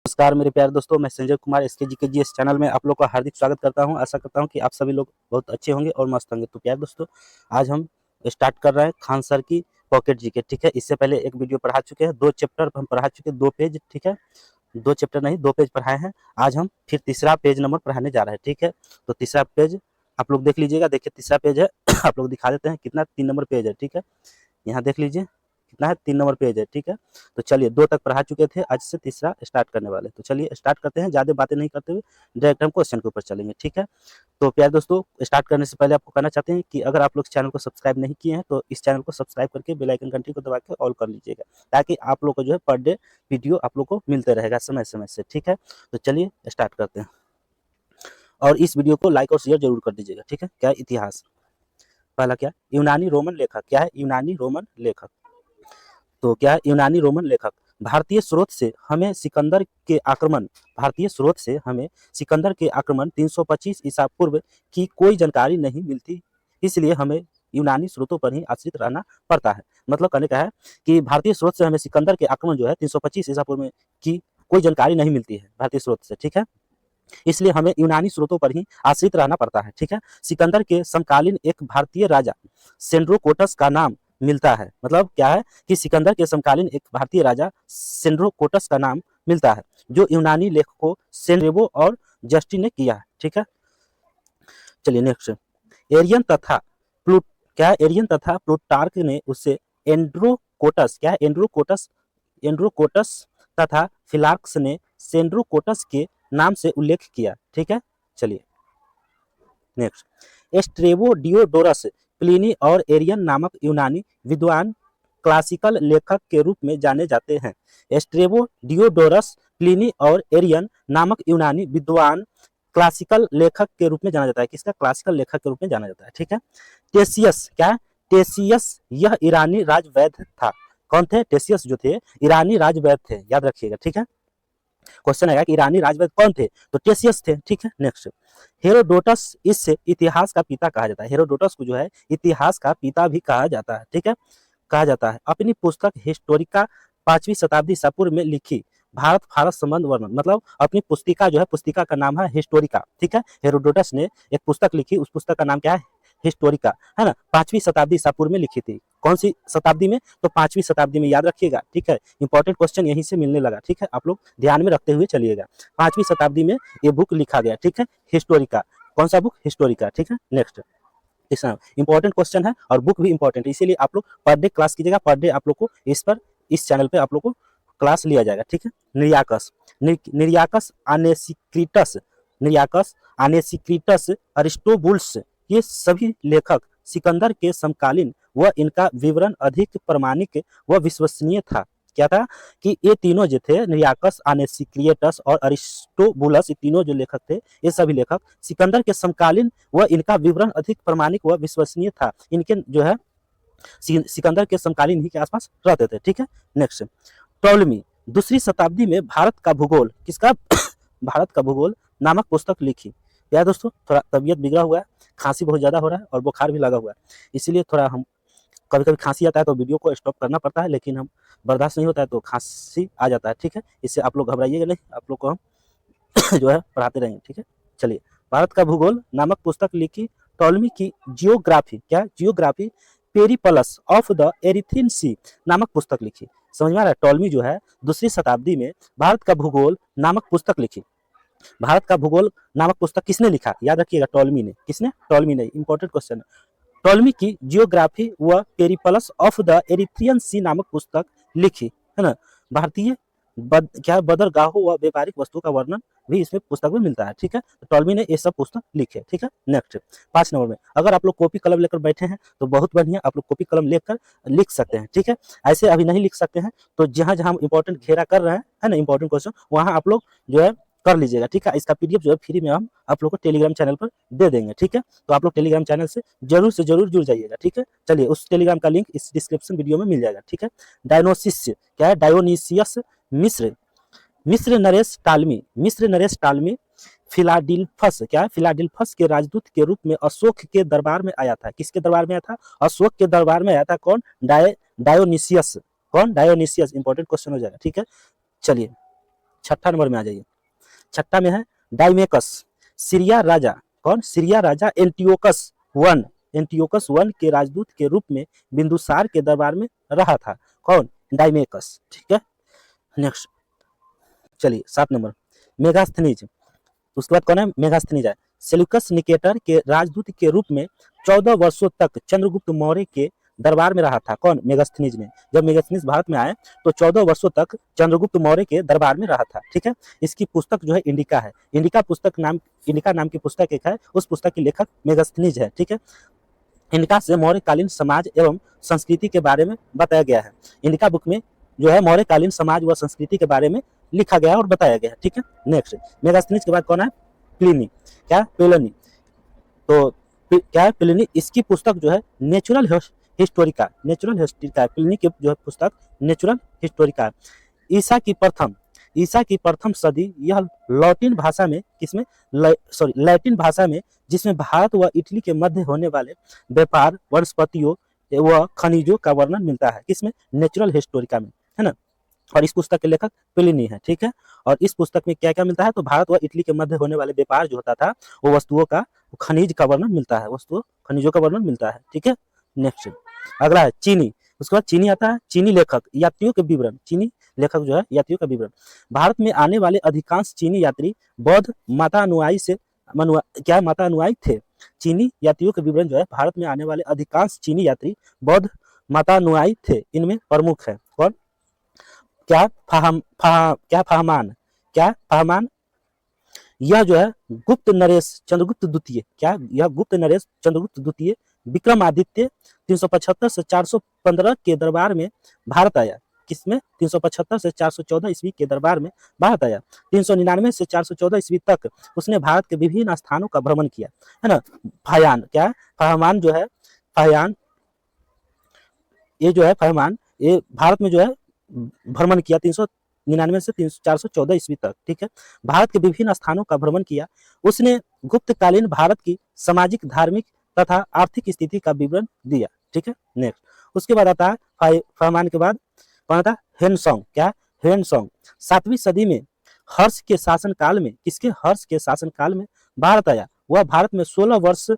नमस्कार मेरे प्यारे दोस्तों, मैं संजय कुमार एसके जी के जी इस चैनल में आप लोग का हार्दिक स्वागत करता हूं। आशा करता हूं कि आप सभी लोग बहुत अच्छे होंगे और मस्त होंगे। तो प्यारे दोस्तों, आज हम स्टार्ट कर रहे हैं खान सर की पॉकेट जीके। ठीक है, इससे पहले एक वीडियो पढ़ा चुके हैं, 2 चैप्टर हम पढ़ा चुके हैं, 2 पेज। ठीक है, 2 चैप्टर नहीं 2 पेज पढ़ाए हैं। आज हम फिर तीसरा पेज नंबर पढ़ाने जा रहे हैं। ठीक है, तो तीसरा पेज आप लोग देख लीजिएगा। देखिए तीसरा पेज है आप लोग दिखा देते हैं कितना, 3 नंबर पेज है। ठीक है, यहाँ देख लीजिए कितना है, 3 नंबर पेज है। ठीक है, तो चलिए 2 तक पढ़ा चुके थे, आज से तीसरा स्टार्ट करने वाले। तो चलिए स्टार्ट करते हैं, ज़्यादा बातें नहीं करते हुए डायरेक्ट हम क्वेश्चन के ऊपर चलेंगे। ठीक है, तो प्यारे दोस्तों, स्टार्ट करने से पहले आपको कहना चाहते हैं कि अगर आप लोग चैनल को सब्सक्राइब नहीं किए हैं तो इस चैनल को सब्सक्राइब करके बेल आइकन घंटी को दबा के ऑल कर लीजिएगा, ताकि आप लोग को जो है पर डे वीडियो आप लोग को मिलते रहेगा समय समय से। ठीक है, तो चलिए स्टार्ट करते हैं, और इस वीडियो को लाइक और शेयर जरूर कर दीजिएगा। ठीक है, क्या इतिहास, पहला क्या, यूनानी रोमन लेखक। क्या है, यूनानी रोमन लेखक। तो क्या है, यूनानी रोमन लेखक। भारतीय स्रोत से हमें सिकंदर के आक्रमण भारतीय स्रोत से हमें सिकंदर के आक्रमण 325 ईसा पूर्व की कोई जानकारी नहीं मिलती, इसलिए हमें यूनानी स्रोतों पर ही आश्रित रहना पड़ता है। मतलब कहने का है कि भारतीय स्रोत से हमें सिकंदर के आक्रमण जो है 325 ईसा पूर्व में की कोई जानकारी नहीं मिलती है भारतीय स्रोत से। ठीक है, इसलिए हमें यूनानी स्रोतों पर ही आश्रित रहना पड़ता है। ठीक है, सिकंदर के समकालीन एक भारतीय राजा सेंड्रोकोटस का नाम मिलता है। मतलब क्या है कि सिकंदर के समकालीन एक भारतीय राजा सेंड्रोकोटस का नाम मिलता है, जो यूनानी लेखकों सेंड्रेबो और जस्टिन ने किया है। ठीक है, चलिए नेक्स्ट, एरियन तथा प्लूट क्या, एरियन तथा प्लूटार्क ने उसे एंड्रोकोटस, क्या है, एंड्रोकोटस एंड्रोकोटस तथा फिलार्क्स ने सेंड्रोकोटस के नाम से उल्लेख किया। ठीक है, चलिए नेक्स्ट, एस्ट्रेबो डियोडोरस प्लिनी और एरियन नामक यूनानी विद्वान क्लासिकल लेखक के रूप में जाने जाते हैं। एस्ट्रेबो डियोडोरस प्लिनी और एरियन नामक यूनानी विद्वान क्लासिकल लेखक के रूप में जाना जाता है। किसका, क्लासिकल लेखक के रूप में जाना जाता है। ठीक है, टेसियस, क्या है, टेसियस यह ईरानी राजवैद्य था। कौन थे, टेसियस जो थे ईरानी राजवैद्य थे, याद रखिएगा। ठीक है, क्वेश्चन आएगा कि ईरानी राजवैद्य कौन थे, तो टेसियस थे। ठीक है, नेक्स्ट, हेरोडोटस इससे इतिहास का पिता कहा जाता है। हेरोडोटस को जो है इतिहास का पिता भी कहा जाता है। ठीक है, कहा जाता है। अपनी पुस्तक हिस्टोरिका 5वीं शताब्दी ईसा पूर्व में लिखी भारत फारस संबंध वर्णन, मतलब अपनी पुस्तिका जो है, पुस्तिका का नाम है हिस्टोरिका। ठीक है, हेरोडोटस ने एक पुस्तक लिखी, उस पुस्तक का नाम क्या है, हिस्टोरिका, है ना। 5वीं शताब्दी ईसा पूर्व में लिखी थी। कौन सी शताब्दी में, तो 5वीं शताब्दी में, याद रखिएगा। ठीक है, इंपॉर्टेंट क्वेश्चन यहीं से मिलने लगा। ठीक है, आप लोग ध्यान में रखते हुए चलिएगा। 5वीं शताब्दी में ये बुक लिखा गया। ठीक है, हिस्टोरिका, कौन सा बुक, हिस्टोरिका। ठीक है, नेक्स्ट, इंपॉर्टेंट क्वेश्चन है और बुक भी इंपॉर्टेंट है, इसीलिए आप लोग पर डे क्लास कीजिएगा। पर डे आप लोग को इस चैनल पे आप लोग को क्लास लिया जाएगा। ठीक है, निर्याकस, निर्याकस आनेसिक्रिटस, निर्याकस आनेसिक्रिटस, अरिस्टोबुल्स, ये सभी लेखक सिकंदर के समकालीन व इनका विवरण अधिक प्रमाणिक व विश्वसनीय था। क्या था कि ये तीनों जो थे, निर्याकस, आनेसिक्रिटस और अरिस्टोबुलस, ये तीनों जो लेखक थे, ये सभी लेखक सिकंदर के समकालीन व इनका विवरण अधिक प्रमाणिक व विश्वसनीय था। इनके जो है सिकंदर के समकालीन ही के आसपास रहते थे। ठीक है, नेक्स्ट, टॉलमी दूसरी शताब्दी में भारत का भूगोल, किसका भारत का भूगोल नामक पुस्तक लिखी। यार दोस्तों, थोड़ा तबीयत बिगड़ा हुआ है, खांसी बहुत ज्यादा हो रहा है और बुखार भी लगा हुआ है, इसीलिए थोड़ा हम कभी कभी खांसी आता है तो वीडियो को स्टॉप करना पड़ता है, लेकिन हम बर्दाश्त नहीं होता है तो खांसी आ जाता है। ठीक है, इससे आप लोग घबराइएगा नहीं, आप लोग को हम जो है पढ़ाते रहेंगे। ठीक है, चलिए, भारत का भूगोल नामक पुस्तक लिखी टॉलमी की जियोग्राफी, क्या, जियोग्राफी पेरिपलस ऑफ द एरिथ्रीन सी नामक पुस्तक लिखी। समझ में आ रहा है, टॉलमी जो है दूसरी शताब्दी में भारत का भूगोल नामक पुस्तक लिखी। भारत का भूगोल नामक पुस्तक किसने लिखा, याद रखिएगा, टॉलमी ने। किसने, टॉलमी ने, इंपॉर्टेंट क्वेश्चन है। टॉलमी की जियोग्राफी व पेरिपलस ऑफ द एरिथ्रियन सी नामक पुस्तक लिखी, है ना। भारतीय क्या, बंदरगाहों व व्यापारिक वस्तुओं का वर्णन भी इसमें पुस्तक में मिलता है। ठीक है, तो टॉलमी ने ये सब पुस्तक लिखे। ठीक है, नेक्स्ट, 5 नंबर में, अगर आप लोग कॉपी कलम लेकर बैठे हैं तो बहुत बढ़िया, आप लोग कॉपी कलम लेकर लिख सकते हैं। ठीक है, ऐसे अभी नहीं लिख सकते हैं तो जहां जहां हम इंपॉर्टेंट घेरा कर रहे हैं, है ना, इंपॉर्टेंट क्वेश्चन, वहां आप लोग जो है कर लीजिएगा। ठीक है, इसका पीडीएफ जो है फ्री में हम आप लोग को टेलीग्राम चैनल पर दे देंगे। ठीक है, तो आप लोग टेलीग्राम चैनल से जरूर जुड़ जाइएगा। ठीक है, चलिए, उस टेलीग्राम का लिंक इस डिस्क्रिप्शन वीडियो में मिल जाएगा। ठीक है, डायनोसिस, क्या है, डायोनिसियस मिस्र, मिस्र नरेश टालमी, मिस्र नरेश टालमी फिलाडेल्फस, क्या है, फिलाडेल्फस के राजदूत के रूप में अशोक के दरबार में आया था। किसके दरबार में आया था, अशोक के दरबार में आया था। कौन, डायोनिसियस, कौन, डायोनिसियस, इंपॉर्टेंट क्वेश्चन हो जाएगा। ठीक है, चलिए छठा नंबर में आ जाइए। छठा में है डाइमेकस, सीरिया राजा, कौन? सीरिया राजा एंटियोकस वन के राजदूत के रूप में बिंदुसार के दरबार में रहा था। कौन? डाइमेकस। ठीक है, नेक्स्ट चलिए 7 नंबर मेगास्थनीज। उसके बाद कौन है? मेगास्थनीज है। सेल्यूकस निकेटर के राजदूत के रूप में 14 वर्षों तक चंद्रगुप्त मौर्य के दरबार में रहा था। कौन? मेगास्थनीज ने। जब मेगास्थनीज भारत में आए तो 14 वर्षों तक चंद्रगुप्त मौर्य के दरबार में रहा था। ठीक है, इसकी पुस्तक जो है इंडिका है। इंडिका नाम की पुस्तक एक है, उस पुस्तक की लेखक मेगास्थनीज है। ठीक है, इंडिका से मौर्यकालीन समाज एवं संस्कृति के बारे में बताया गया है। इंडिका बुक में जो है मौर्यकालीन समाज व संस्कृति के बारे में लिखा गया है और बताया गया है। ठीक है, नेक्स्ट मेगास्थनीज के बाद कौन है? प्लिनी। क्या? प्लिनी। तो क्या है? प्लिनी। इसकी पुस्तक जो है नेचुरल हिस्टोरिका प्लिनी की जो है पुस्तक नेचुरल हिस्टोरिका। ईसा की प्रथम सदी यह लैटिन भाषा में लैटिन भाषा में, जिसमें भारत व इटली के मध्य होने वाले व्यापार, वनस्पतियों व खनिजों का वर्णन मिलता है। किसमें? नेचुरल हिस्टोरिका में, है ना। और इस पुस्तक के लेखक प्लिनी है। ठीक है, और इस पुस्तक में क्या क्या मिलता है? तो भारत व इटली के मध्य होने वाले व्यापार जो होता था, वो वस्तुओं का, खनिज का वर्णन मिलता है, खनिजों का वर्णन मिलता है। ठीक है, नेक्स्ट अगला है चीनी। उसके बाद चीनी आता है। चीनी लेखक, यात्रियों के विवरण। चीनी लेखक जो है यात्रियों का विवरण। भारत में आने वाले अधिकांश चीनी यात्री बौद्ध माता अनुयायी थे। चीनी यात्रियों के विवरण जो है, भारत में आने वाले अधिकांश चीनी यात्री बौद्ध माता अनुयायी थे। इनमें प्रमुख है कौन? फहमान। यह जो है गुप्त नरेश चंद्रगुप्त द्वितीय, यह गुप्त नरेश चंद्रगुप्त द्वितीय विक्रमादित्य 375 से 415 के दरबार में भारत आया। किसमें? 375 से 414 ईस्वी के दरबार में भारत आया। 399 से 414 ईस्वी तक उसने भारत के विभिन्न स्थानों का भ्रमण किया, है ना। फहमान जो है, फहमान ये भारत में जो है भ्रमण किया 399 से 414 ईस्वी तक। ठीक है, भारत के विभिन्न स्थानों का भ्रमण किया। उसने गुप्तकालीन भारत की सामाजिक, धार्मिक तथा आर्थिक स्थिति का विवरण दिया। ठीक है, नेक्स्ट उसके बाद आता है फहमान के बाद कौन आता है? हेनसोंग। 7वीं सदी में हर्ष के शासनकाल में, किसके? हर्ष के शासनकाल में भारत आया। वह भारत में 16 वर्ष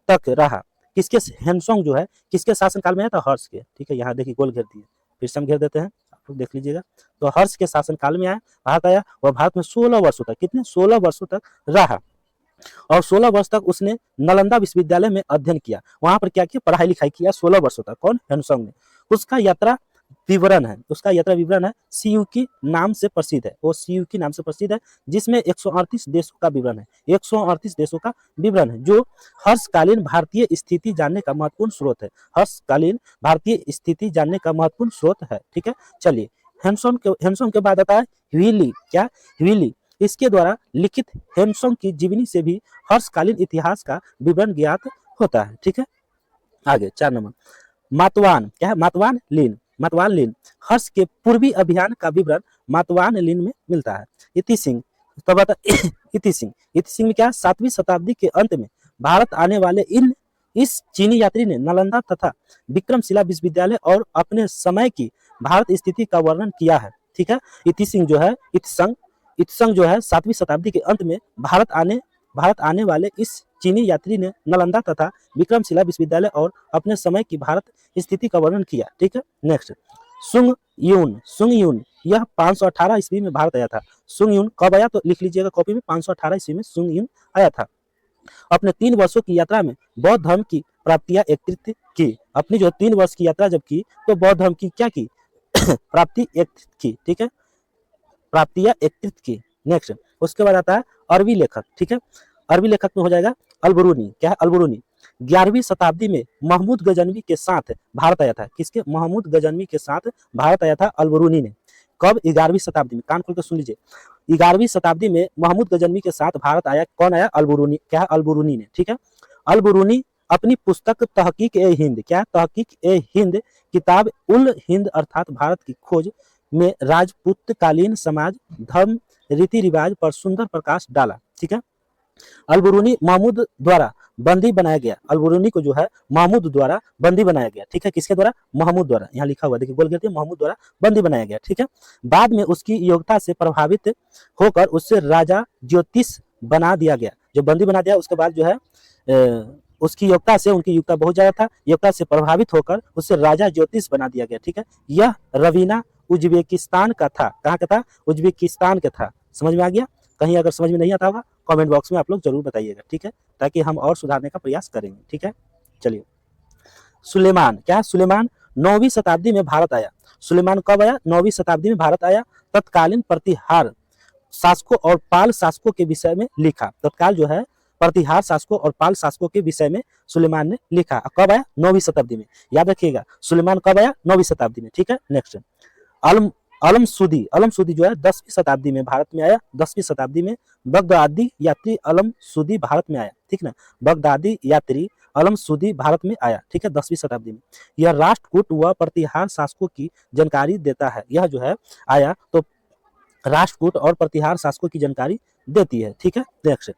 तक रहा। किसके? हेनसोंग जो है किसके शासनकाल में आया था? हर्ष के। ठीक है, यहाँ देखिए गोल घेर दिए, फिर से हम घेर देते हैं, आप लोग देख लीजिएगा। तो हर्ष के शासनकाल में भारत आया। वह भारत में 16 वर्षों तक, कितने? 16 वर्षों तक रहा। और 16 वर्ष तक उसने नालंदा विश्वविद्यालय में अध्ययन किया। वहां पर क्या किया? पढ़ाई लिखाई किया 16 वर्षों तक। कौन? हेनसोंग ने। उसका यात्रा विवरण है सीयूकी नाम से प्रसिद्ध है। वो सीयूकी नाम से प्रसिद्ध है, जिसमें 138 देशों का विवरण है। 138 देशों का विवरण है, जो हर्षकालीन भारतीय स्थिति जानने का महत्वपूर्ण स्रोत है। हर्षकालीन भारतीय स्थिति जानने का महत्वपूर्ण स्रोत है। ठीक है, चलिए हेनसोंग के बाद आता है ह्वीली। इसके द्वारा लिखित हेनसोंग की जीवनी से भी हर्षकालीन इतिहास का विवरण ज्ञात होता है। ठीक है, आगे 4 नंबर मातवान लीन। हर्ष के पूर्वी अभियान का विवरण मातवान लीन में मिलता है। इति सिंह में क्या? 7वीं शताब्दी के अंत में भारत आने वाले इस चीनी यात्री ने नालंदा तथा विक्रमशिला विश्वविद्यालय और अपने समय की भारत स्थिति का वर्णन किया है। ठीक है, इतिसंग जो है 7वीं शताब्दी के अंत में भारत आने वाले इस चीनी यात्री ने नालंदा तथा विक्रमशिला विश्वविद्यालय और अपने समय की भारत स्थिति का वर्णन किया। ठीक है, नेक्स्ट सुंग यून। यह 518 ईस्वी में भारत आया था। सुंग यून कब आया? तो लिख लीजिएगा कॉपी में, 518 ईस्वी में सुंग यून आया था। अपने 3 वर्षों की यात्रा में बौद्ध धर्म की प्राप्तियां एकत्रित की। अपनी जो 3 वर्ष की यात्रा जब की तो बौद्ध धर्म की क्या की? प्राप्ति एकत्रित की। ठीक है, प्राप्तियां एकत्रित की। नेक्स्ट उसके बाद आता है अरबी लेखक। ठीक है, अरबी लेखक में हो जाएगा अलबरूनी। क्या है? अलबरूनी 11वीं शताब्दी में महमूद गजनवी के साथ भारत आया था। किसके? महमूद गजनवी के साथ भारत आया था अलबरूनी ने। कब? 11वीं शताब्दी में। कान खोल कर सुन लीजिए, 11वीं शताब्दी में महमूद गजनवी के साथ भारत आया। कौन आया? अलबरूनी। क्या है? अलबरूनी ने। ठीक है, अलबरूनी अपनी पुस्तक तहकीक ए हिंद, क्या है? तहकीक ए हिंद किताब उल हिंद अर्थात भारत की खोज में राजपूतकालीन समाज, धर्म, रीति रिवाज पर सुंदर प्रकाश डाला। ठीक है, अलबरूनी महमूद द्वारा बंदी बनाया गया। अलबरूनी को जो है महमूद द्वारा बंदी बनाया गया, ठीक है। किसके द्वारा? महमूद द्वारा। यहाँ लिखा हुआ देखिए, गोल घेर महमूद द्वारा बंदी बनाया गया, ठीक है। बाद में उसकी योग्यता से प्रभावित होकर उससे राजा ज्योतिष बना दिया गया। जो बंदी बना दिया उसके बाद जो है उसकी योग्यता से, उनकी योग्यता बहुत ज्यादा था, योग्यता से प्रभावित होकर उससे राजा ज्योतिष बना दिया गया, ठीक है। यह रवीना उज्बेकिस्तान का था। कहाँ का था? उज्बेकिस्तान का था। समझ में आ गया? कहीं अगर समझ में नहीं आता होगा कमेंट बॉक्स में आप लोग जरूर बताइएगा, ठीक है, ताकि हम और सुधारने का प्रयास करेंगे, ठीक है। चलिए, सुलेमान, क्या? सुलेमान 9वीं शताब्दी में भारत आया। सुलेमान कब आया? 9वीं शताब्दी में भारत आया। तत्कालीन प्रतिहार शासकों और पाल शासकों के विषय में लिखा। तत्काल जो है प्रतिहार शासकों और पाल शासकों के विषय में सुलेमान ने लिखा। कब आया? 9वीं शताब्दी में। याद रखिएगा, सुलेमान कब आया? 9वीं शताब्दी में, ठीक है। नेक्स्ट, अलम अलमसूदी। अलमसूदी जो है 10वीं शताब्दी में भारत में आया। 10वीं शताब्दी में बगदादी यात्री अलमसूदी भारत में आया, ठीक ना। बगदादी यात्री अलमसूदी भारत में आया, ठीक है, 10वीं शताब्दी में। यह राष्ट्रकूट व प्रतिहार शासकों की जानकारी देता है। यह जो है आया तो राष्ट्रकूट और प्रतिहार शासकों की जानकारी देती है, ठीक है। नेक्स्ट,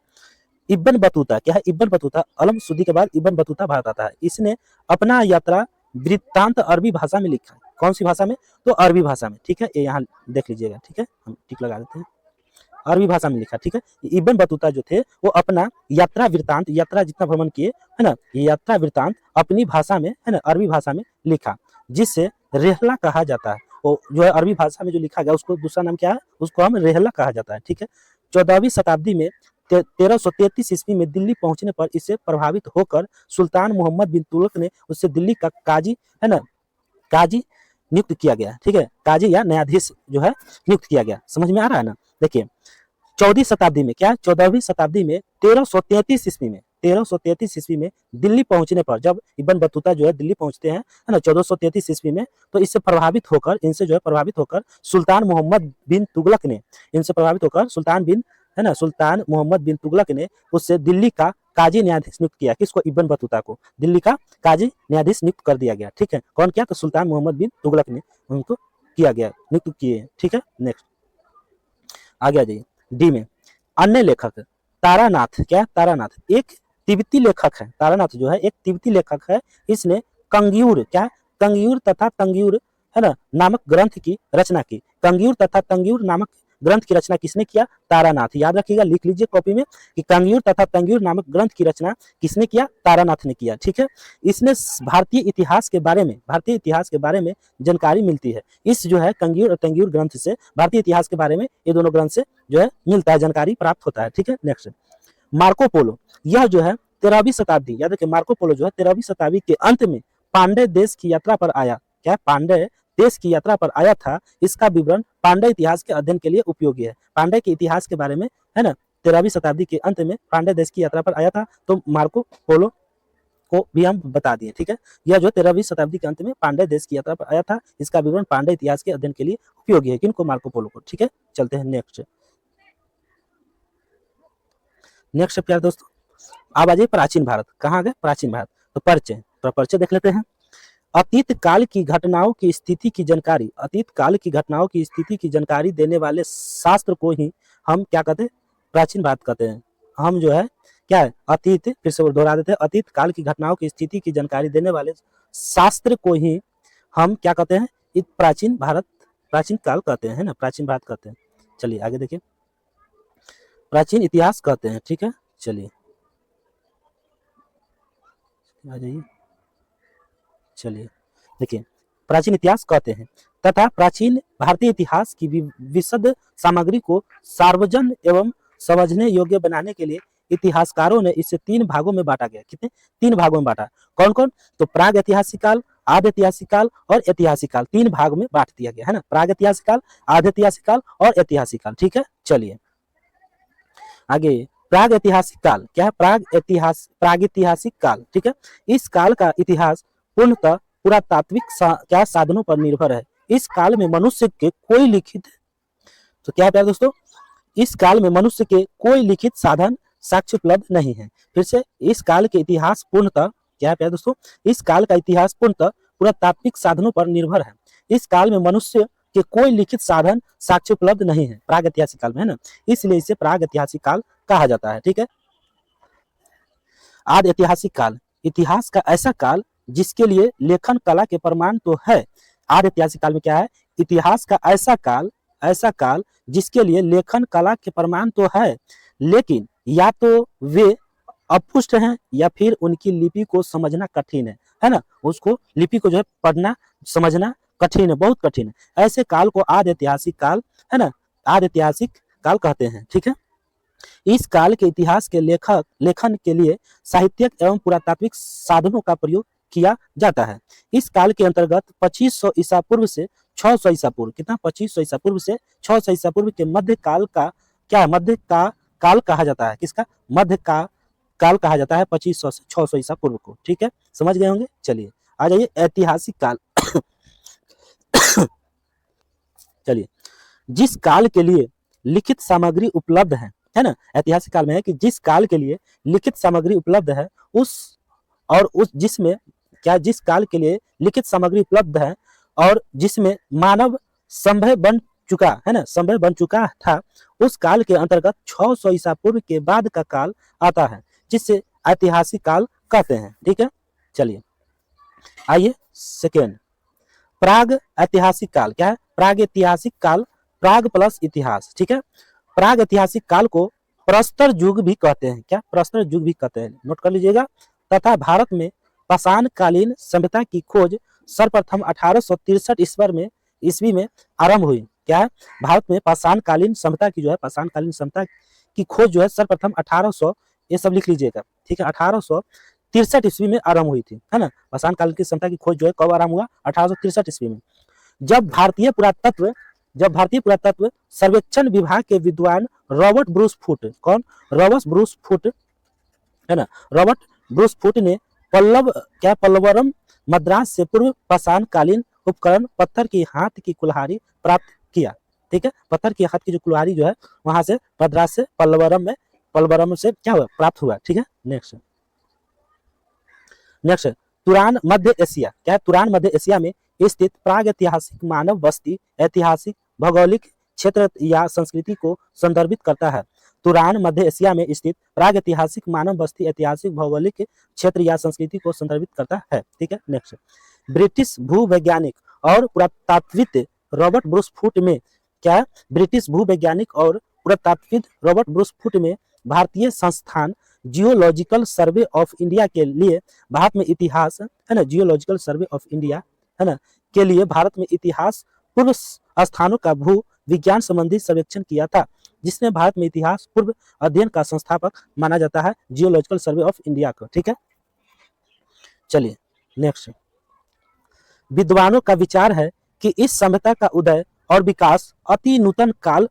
इब्न बतूता, क्या है? इब्न बतूता अलमसूदी के बाद इब्न बतूता भारत आता है। इसने अपना यात्रा वृत्तांत अरबी भाषा में लिखा है। कौन सी भाषा में? तो अरबी भाषा में, ठीक है। ये यहाँ देख लीजिएगा, ठीक है, हम टिक लगा देते हैं। अरबी भाषा में लिखा, ठीक है। इब्न बतूता जो थे वो अपना यात्रा वृत्तांत, यात्रा जितना भ्रमण किए है ना, ये यात्रा वृत्तांत अपनी भाषा में है ना, अरबी भाषा में लिखा, जिससे रेहला कहा जाता है। वो जो है अरबी भाषा में जो लिखा गया उसको दूसरा नाम क्या है? उसको हम रेहला कहा जाता है, ठीक है। 14वीं शताब्दी में 1333 ईस्वी में दिल्ली पहुंचने पर इससे प्रभावित होकर सुल्तान मोहम्मद बिन तुगलक ने उससे दिल्ली का काजी है ना, काजी नियुक्त किया गया, ठीक है। काजी या न्यायाधीश जो है नियुक्त किया गया। समझ में आ रहा है ना? देखिए, 14वीं शताब्दी में, क्या? 14वीं शताब्दी में 1333 ईस्वी में, 1333 ईस्वी में दिल्ली पहुंचने पर, जब इब्न बतूता जो है दिल्ली पहुंचते हैं है ना 1433 ईस्वी में, तो इससे प्रभावित होकर, इनसे जो है प्रभावित होकर सुल्तान मोहम्मद बिन तुगलक ने, इनसे प्रभावित होकर सुल्तान मोहम्मद बिन तुगलक ने उससे दिल्ली का काजी न्यायाधीश नियुक्त किया। किसको? इब्न बतूता को दिल्ली का काजी न्यायाधीश नियुक्त कर दिया गया, ठीक है। कौन किया? तो सुल्तान मोहम्मद बिन तुगलक ने उनको किया गया, नियुक्त किए, ठीक है। नेक्स्ट, आगे आ जाइए। डी में अन्य लेखक, तारानाथ, क्या? तारानाथ एक तिब्बती लेखक है। तारानाथ जो है एक तिब्बती लेखक है। इसने कंगियूर, क्या? कंगियूर तथा तंगियूर है ना नामक ग्रंथ की रचना की। कंगियूर तथा तंगियूर नामक ग्रंथ की रचना किसने किया? तारानाथ। याद रखिएगा, लिख लीजिए कॉपी में कि कंगियूर तथा तंगियूर नामक ग्रंथ की रचना किसने किया? तारानाथ ने किया, ठीक है। इसने भारतीय इतिहास के बारे में जानकारी मिलती है। इस जो है कंगियूर और तंगियूर ग्रंथ से भारतीय इतिहास के बारे में, ये दोनों ग्रंथ से जो है मिलता है, जानकारी प्राप्त होता है, ठीक है। नेक्स्ट, मार्को पोलो, यह जो है 13वीं शताब्दी, याद रखिए मार्को पोलो जो है 13वीं शताब्दी के अंत में पांडे देश की यात्रा पर आया। क्या? पांडे देश की यात्रा पर आया था। इसका विवरण पांडे इतिहास के अध्ययन के लिए उपयोगी है। पांडे के इतिहास के बारे में है ना 13वीं शताब्दी के अंत में पांडे देश की यात्रा पर आया था, तो मार्को पोलो को भी हम बता दिए, ठीक है। यह जो 13वीं शताब्दी के अंत में पांडे देश की यात्रा पर आया था, इसका विवरण पांडे इतिहास के अध्ययन के लिए उपयोगी है। किनको? मार्को पोलो को, ठीक है। चलते हैं नेक्स्ट। नेक्स्ट प्यारे दोस्तों, अब आ जाइए प्राचीन भारत। कहाँ गए? प्राचीन भारत। तो परिचय, तो परिचय देख लेते हैं। अतीत काल की घटनाओं की स्थिति की जानकारी, अतीत काल की घटनाओं की स्थिति की जानकारी देने वाले शास्त्र को ही हम क्या कहते हैं? प्राचीन भारत कहते हैं। हम जो है क्या है? अतीत, फिर से दोहरा देते हैं, अतीत काल की घटनाओं की स्थिति की जानकारी देने वाले शास्त्र को ही हम क्या कहते हैं? प्राचीन भारत, प्राचीन काल कहते हैं, है ना, प्राचीन भारत कहते हैं। चलिए आगे देखिए, प्राचीन इतिहास कहते हैं, ठीक है। चलिए आ जाइए, चलिए देखिए, प्राचीन इतिहास कहते हैं तथा प्राचीन भारतीय इतिहास की विशद सामग्री को सार्वजन एवं समझने योग्य बनाने के लिए इतिहासकारों ने इसे 3 भागों में बांटा गया। कितने? 3 भागों में बांटा। कौन कौन? तो प्राग ऐतिहासिक काल, आद्य ऐतिहासिक काल और ऐतिहासिक काल, 3 भाग में बांट दिया गया है ना। प्राग ऐतिहासिक काल, आद्य ऐतिहासिक काल और ऐतिहासिक काल, ठीक है। चलिए आगे, प्राग ऐतिहासिक काल, क्या है? प्रागैतिहासिक काल, ठीक है। इस काल का इतिहास पूर्णतः पुरातात्विक क्या साधनों पर निर्भर है। इस काल में मनुष्य के कोई लिखित, तो क्या है प्यारे दोस्तों? इस काल में मनुष्य के कोई लिखित साधन साक्ष्य उपलब्ध नहीं है। फिर से, इस काल के इतिहास पूर्णतः, क्या है प्यारे दोस्तों? इस काल का इतिहास पूर्णतः पुरातात्विक साधनों पर निर्भर है। इस काल में मनुष्य के कोई लिखित साधन साक्ष्य उपलब्ध नहीं है, प्राग ऐतिहासिक काल में, है ना, इसलिए इसे प्राग ऐतिहासिक काल कहा जाता है, ठीक है। आदि ऐतिहासिक काल, इतिहास का ऐसा काल जिसके लिए लेखन कला के प्रमाण तो है। आदि ऐतिहासिक काल में क्या है? इतिहास का ऐसा काल जिसके लिए लेखन कला के प्रमाण तो है, लेकिन या तो वे अपुष्ट हैं या फिर उनकी लिपि को समझना कठिन है ना, उसको लिपि को जो है पढ़ना समझना कठिन है, बहुत कठिन है। ऐसे काल को आदि ऐतिहासिक काल, है ना, आदि ऐतिहासिक काल कहते हैं। ठीक है, इस काल के इतिहास के लेखन के लिए साहित्यिक एवं पुरातात्विक साधनों का प्रयोग किया जाता है। इस काल के अंतर्गत 2500 ईसा पूर्व से 600 ईसा पूर्व, कितना? 2500 ईसा पूर्व से 600 ईसा पूर्व के मध्य काल का क्या? मध्य का काल कहा जाता है। किसका? मध्य का काल कहा जाता है 2500 से 600 ईसा पूर्व को। ठीक है, समझ गए होंगे। चलिए आ जाइए ऐतिहासिक काल। चलिए, जिस काल के लिए लिखित सामग्री उपलब्ध है ना, ऐतिहासिक काल में है कि जिस काल के लिए लिखित सामग्री उपलब्ध है उस जिसमें क्या, जिस काल के लिए लिखित सामग्री उपलब्ध है और जिसमें मानव संभव बन चुका है ना, संभव बन चुका था, उस काल के अंतर्गत 600 ईसा पूर्व के बाद का काल आता है, जिससे ऐतिहासिक काल कहते हैं। ठीक है, चलिए आइए सेकेंड, प्राग ऐतिहासिक काल। क्या है? प्राग ऐतिहासिक काल, प्राग प्लस इतिहास। ठीक है, प्राग ऐतिहासिक काल को प्रस्तर युग भी कहते हैं। क्या? प्रस्तर युग भी कहते हैं, नोट कर लीजिएगा। तथा भारत में पाषाणकालीन सभ्यता की खोज सर्वप्रथम 1863 ईस्वी में आरंभ हुई। क्या है? भारत में पाषाणकालीन सभ्यता की जो है, पाषाणकालीन सभ्यता की खोज जो है सर्वप्रथम 1800, ये सब लिख लीजिएगा। ठीक है, 1863 ईस्वी में आरंभ हुई थी, है ना। पाषाणकाल की सभ्यता की खोज जो है कब आरंभ हुआ? 1863 ईस्वी में। जब भारतीय पुरातत्व सर्वेक्षण विभाग के विद्वान रॉबर्ट ब्रूस फुट, कौन? रॉबर्ट ब्रूस फुट, है ना, रॉबर्ट ब्रूस फुट ने पल्लवरम मद्रास से पूर्व पाषाणकालीन उपकरण पत्थर की हाथ की कुल्हाड़ी प्राप्त किया। ठीक है, पत्थर की हाथ की जो कुल्हाड़ी जो है वहां से मद्रास से पल्लवरम से क्या हुआ? प्राप्त हुआ। ठीक है, नेक्स्ट तुरान मध्य एशिया। क्या है? तुरान मध्य एशिया में स्थित प्राग ऐतिहासिक मानव बस्ती ऐतिहासिक भौगोलिक क्षेत्र या संस्कृति को संदर्भित करता है। तुरान मध्य एशिया में स्थित प्राग ऐतिहासिक मानव बस्ती ऐतिहासिक भौगोलिक क्षेत्र या संस्कृति को संदर्भित करता है। ठीक है, नेक्स्ट ब्रिटिश भूवैज्ञानिक और पुरातात्विद रॉबर्ट ब्रूस फुट में, क्या है? ब्रिटिश भूवैज्ञानिक और पुरातात्विद रॉबर्ट ब्रूस फुट में भारतीय संस्थान जियोलॉजिकल सर्वे ऑफ इंडिया के लिए भारत में इतिहास, है ना, जियोलॉजिकल सर्वे ऑफ इंडिया, है ना, के लिए भारत में इतिहास पूर्व स्थानों का भू विज्ञान संबंधी सर्वेक्षण किया था, जिसने भारत में इतिहास पूर्व अध्ययन का संस्थापक माना जाता है जियोलॉजिकल सर्वे ऑफ इंडिया को। ठीक है, चलिए नेक्स्ट, विद्वानों का विचार है कि इस सभ्यता का उदय और विकास अति नूतन काल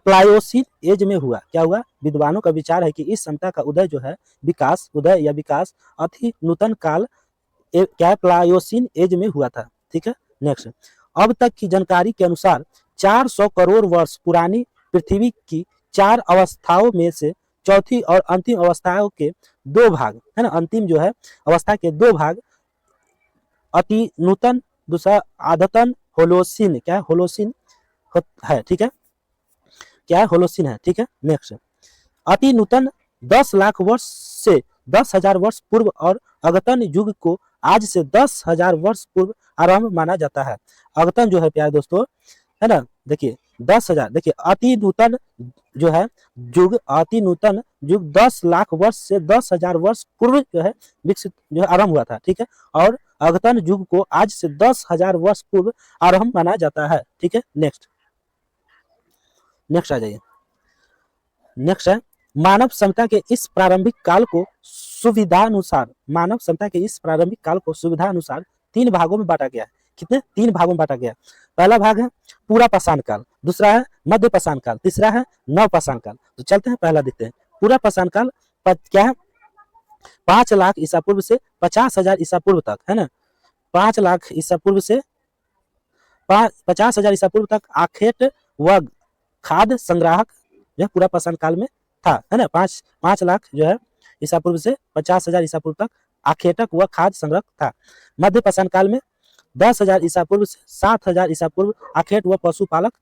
प्लायोसीन एज में हुआ। क्या हुआ? विद्वानों का विचार है कि इस सभ्यता का उदय जो है, विकास अति नूतन काल क्या है? प्लायोसीन एज में हुआ था। ठीक है, नेक्स्ट, अब तक की जानकारी के अनुसार 400 करोड़ वर्ष पुरानी पृथ्वी की 4 अवस्थाओं में से चौथी और अंतिम अवस्थाओं के 2 भाग, है ना, अंतिम जो है अवस्था के 2 भाग अति नूतन, दूसरा आदतन होलोसिन, क्या है? होलोसिन है। ठीक है, क्या है? होलोसिन है। ठीक है, नेक्स्ट, अति नूतन 10 लाख वर्ष से 10,000 वर्ष पूर्व और अगतन युग को आज से 10,000 वर्ष पूर्व आरंभ माना जाता है। अगतन जो है प्यारे दोस्तों, है ना, देखिए 10,000, देखिए अति नूतन जो है युग, अति नूतन युग 10 लाख वर्ष से 10,000 वर्ष पूर्व जो है विकसित जो है आरंभ हुआ था। ठीक है, और अगतन युग को आज से 10,000 वर्ष पूर्व आरंभ माना जाता है। ठीक है, नेक्स्ट आ जाइए। नेक्स्ट है मानव सभ्यता के इस प्रारंभिक काल को सुविधानुसार, मानव सभ्यता के इस प्रारंभिक काल को सुविधानुसार 3 भागों में बांटा गया है। कितने? 3 भागों में बांटा गया। पहला भाग है पूरा पाषाण काल, दूसरा है मध्य पाषाण काल, तीसरा है नव पाषाण काल। तो चलते हैं पहला देखते हैं। पूरा पाषाण काल क्या है? 5 लाख ईसा पूर्व से 50,000 ईसा पूर्व तक, है ना, 5 लाख ईसा पूर्व से 50,000 ईसा पूर्व तक आखेट व खाद्य संग्राहक जो पूरा पाषाण काल में था, है ना। 5 लाख जो है ईसा पूर्व से 50,000 ईसा पूर्व तक आखेटक व खाद्य संग्रह था। मध्य पाषाण काल में 10,000 ईसा पूर्व से 7,000 ईसा पूर्व आखेट व पशुपालक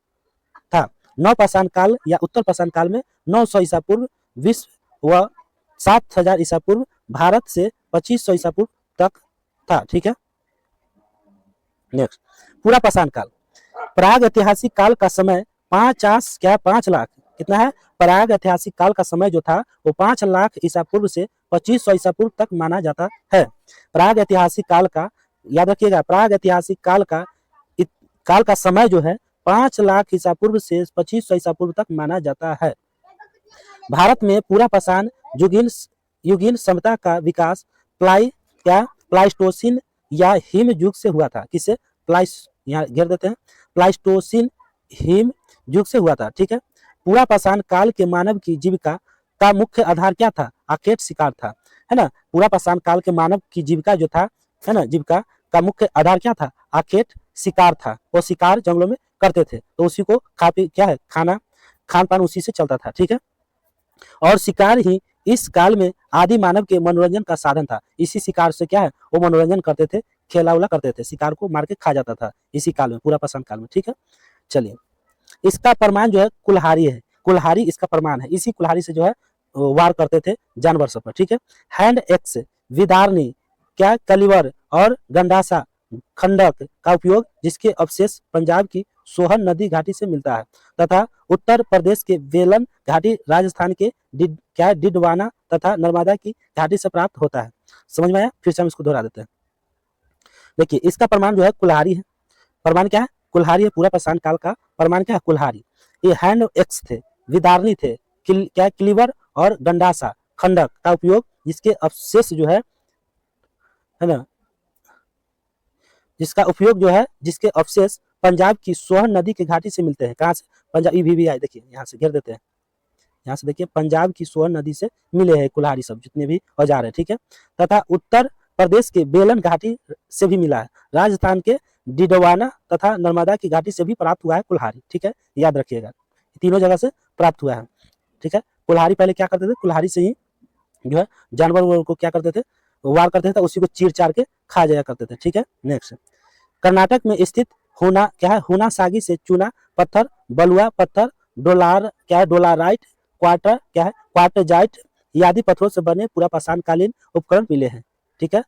था। नव पाषाण काल या उत्तर पाषाण काल में 900 ईसा पूर्व विश्व व 7,000 ईसा पूर्व भारत से 2500 ईसा पूर्व तक था। ठीक है, नेक्स्ट, पूरा पाषाण काल। प्राग ऐतिहासिक काल का समय 5 लाख कितना है, प्राग ऐतिहासिक काल का समय जो था वो 5 लाख ईसा पूर्व से 2500 ईसा पूर्व तक माना जाता है। प्राग ऐतिहासिक काल का, याद रखिएगा, प्राग ऐतिहासिक काल का समय जो है 5 लाख ईसा पूर्व से 2500 ईसा पूर्व तक माना जाता है। भारत में पूरा पाषाण युगीन युगीन सभ्यता का विकास प्लाइस्टोसिन या हिम युग से हुआ था। किससे, यहाँ घेर देते हैं, प्लाइस्टोसिन हिम युग से हुआ था। ठीक है, पूरा पाषाण काल के मानव की जीविका का मुख्य आधार क्या था, आखेट शिकार था, है ना। पूरा पाषाण काल के मानव की जीविका जो था, है ना, जीविका का मुख्य आधार क्या था, आखेट शिकार था। वो शिकार जंगलों में करते थे, तो उसी को क्या है, खान पान उसी से चलता था। ठीक है, और शिकार ही इस काल में आदि मानव के मनोरंजन का साधन था। इसी शिकार से क्या है, वो मनोरंजन करते थे, खेला उला करते थे, शिकार को मार के खा जाता था इसी काल में, पूरा पाषाण काल में। ठीक है, चलिए, इसका प्रमाण जो है कुल्हाड़ी है, कुल्हाड़ी इसका प्रमाण है। इसी कुल्हाड़ी से जो है वार करते थे जानवर सब पर। ठीक है, हैंड एक्स, विदारनी, क्या कलिवर और गंडासा खंडक का उपयोग, जिसके अवशेष पंजाब की सोहन नदी घाटी से मिलता है, तथा उत्तर प्रदेश के बेलन घाटी, राजस्थान के डिडवाना तथा नर्मदा की घाटी से प्राप्त होता है। समझ में आया, फिर से हम इसको दोहरा देते हैं। देखिए, इसका प्रमाण जो है कुल्हाड़ी है, प्रमाण क्या है, कुल्हाड़ी है। पूरा पाषाण काल का प्रमाण क्या है, कुल्हाड़ी। ये हैंड एक्स थे, विदारनी थे, क्या क्लीवर और गंडासा खंडक का उपयोग, जिसके अवशेष जो है ना, जिसका उपयोग जो है, जिसके अवशेष पंजाब की सोहन नदी की घाटी से मिलते हैं। कहाँ से, पंजाब, भी आए, देखिए यहाँ से घेर देते हैं, यहाँ से देखिए, पंजाब की सोहन नदी से मिले हैं कुल्हाड़ी सब, जितने भी औजार है। ठीक है, तथा उत्तर प्रदेश के बेलन घाटी से भी मिला है, राजस्थान के डिडवाना तथा नर्मदा की घाटी से भी प्राप्त हुआ है कुल्हाड़ी। ठीक है, याद रखिएगा, तीनों जगह से प्राप्त हुआ है। ठीक है, कुल्हाड़ी पहले क्या करते थे, कुल्हाड़ी से ही जो है जानवर को क्या करते थे, वार करते थे, उसी को चीर चार के खा जाया करते थे। ठीक है, नेक्स्ट, कर्नाटक में स्थित होना क्या है, होना सागी से चूना पत्थर, बलुआ पत्थर, डोलार क्या है, डोलाराइट, क्वार्टर क्या है, क्वार्टजाइट आदि पत्थरों से बने पूरा पाषाण कालीन उपकरण मिले हैं। ठीक है,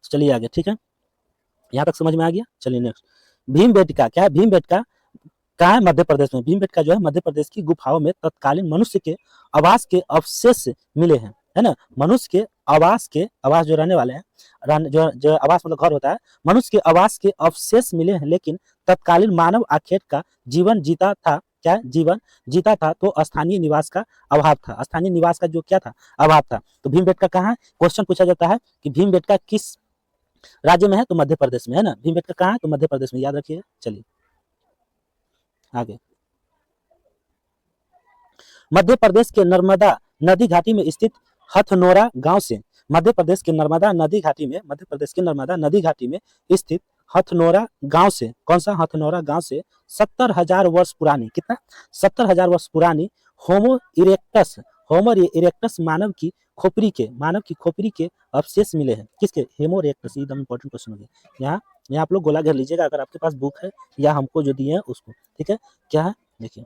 चलिए आगे। ठीक है, यहाँ तक समझ में आ गया। चलिए नेक्स्ट, भीमबेटका क्या है, भीमबेटका कहाँ है, मध्य प्रदेश में। भीमबेटका जो है मध्य प्रदेश की गुफाओं में तत्कालीन मनुष्य के आवास के अवशेष मिले हैं, है ना। मनुष्य के आवास जो रहने वाले हैं, जो आवास मतलब घर होता है, मनुष्य के आवास के अवशेष मिले हैं, लेकिन तत्कालीन मानव आखेट का जीवन जीता था, क्या जीवन जीता था, तो स्थानीय निवास का अभाव था, स्थानीय निवास का जो क्या था, अभाव था। तो भीमबेटका कहाँ है, क्वेश्चन पूछा जाता है कि भीमबेटका किस राज्य में है, तो मध्य प्रदेश में, है ना। भीमबेटका कहाँ है, तो मध्य प्रदेश में, याद रखिए। चलिए आगे, मध्य प्रदेश के नर्मदा नदी घाटी में स्थित हथनोरा गांव से, मध्य प्रदेश के नर्मदा नदी घाटी में, मध्य प्रदेश के नर्मदा नदी घाटी में स्थित हथनोरा गांव से, कौन सा, हथनोरा गांव से 70,000 वर्ष पुरानी, कितना, 70,000 वर्ष पुरानी होमो इरेक्टस, होमो इरेक्टस मानव की खोपड़ी के अवशेष मिले हैं। किसके, होमो इरेक्टस, एकदम इंपॉर्टेंट क्वेश्चन हो गया। यहाँ आप लोग गोला घेर लीजिएगा, अगर आपके पास बुक है या हमको जो दिए हैं उसको। ठीक है, क्या है, देखिए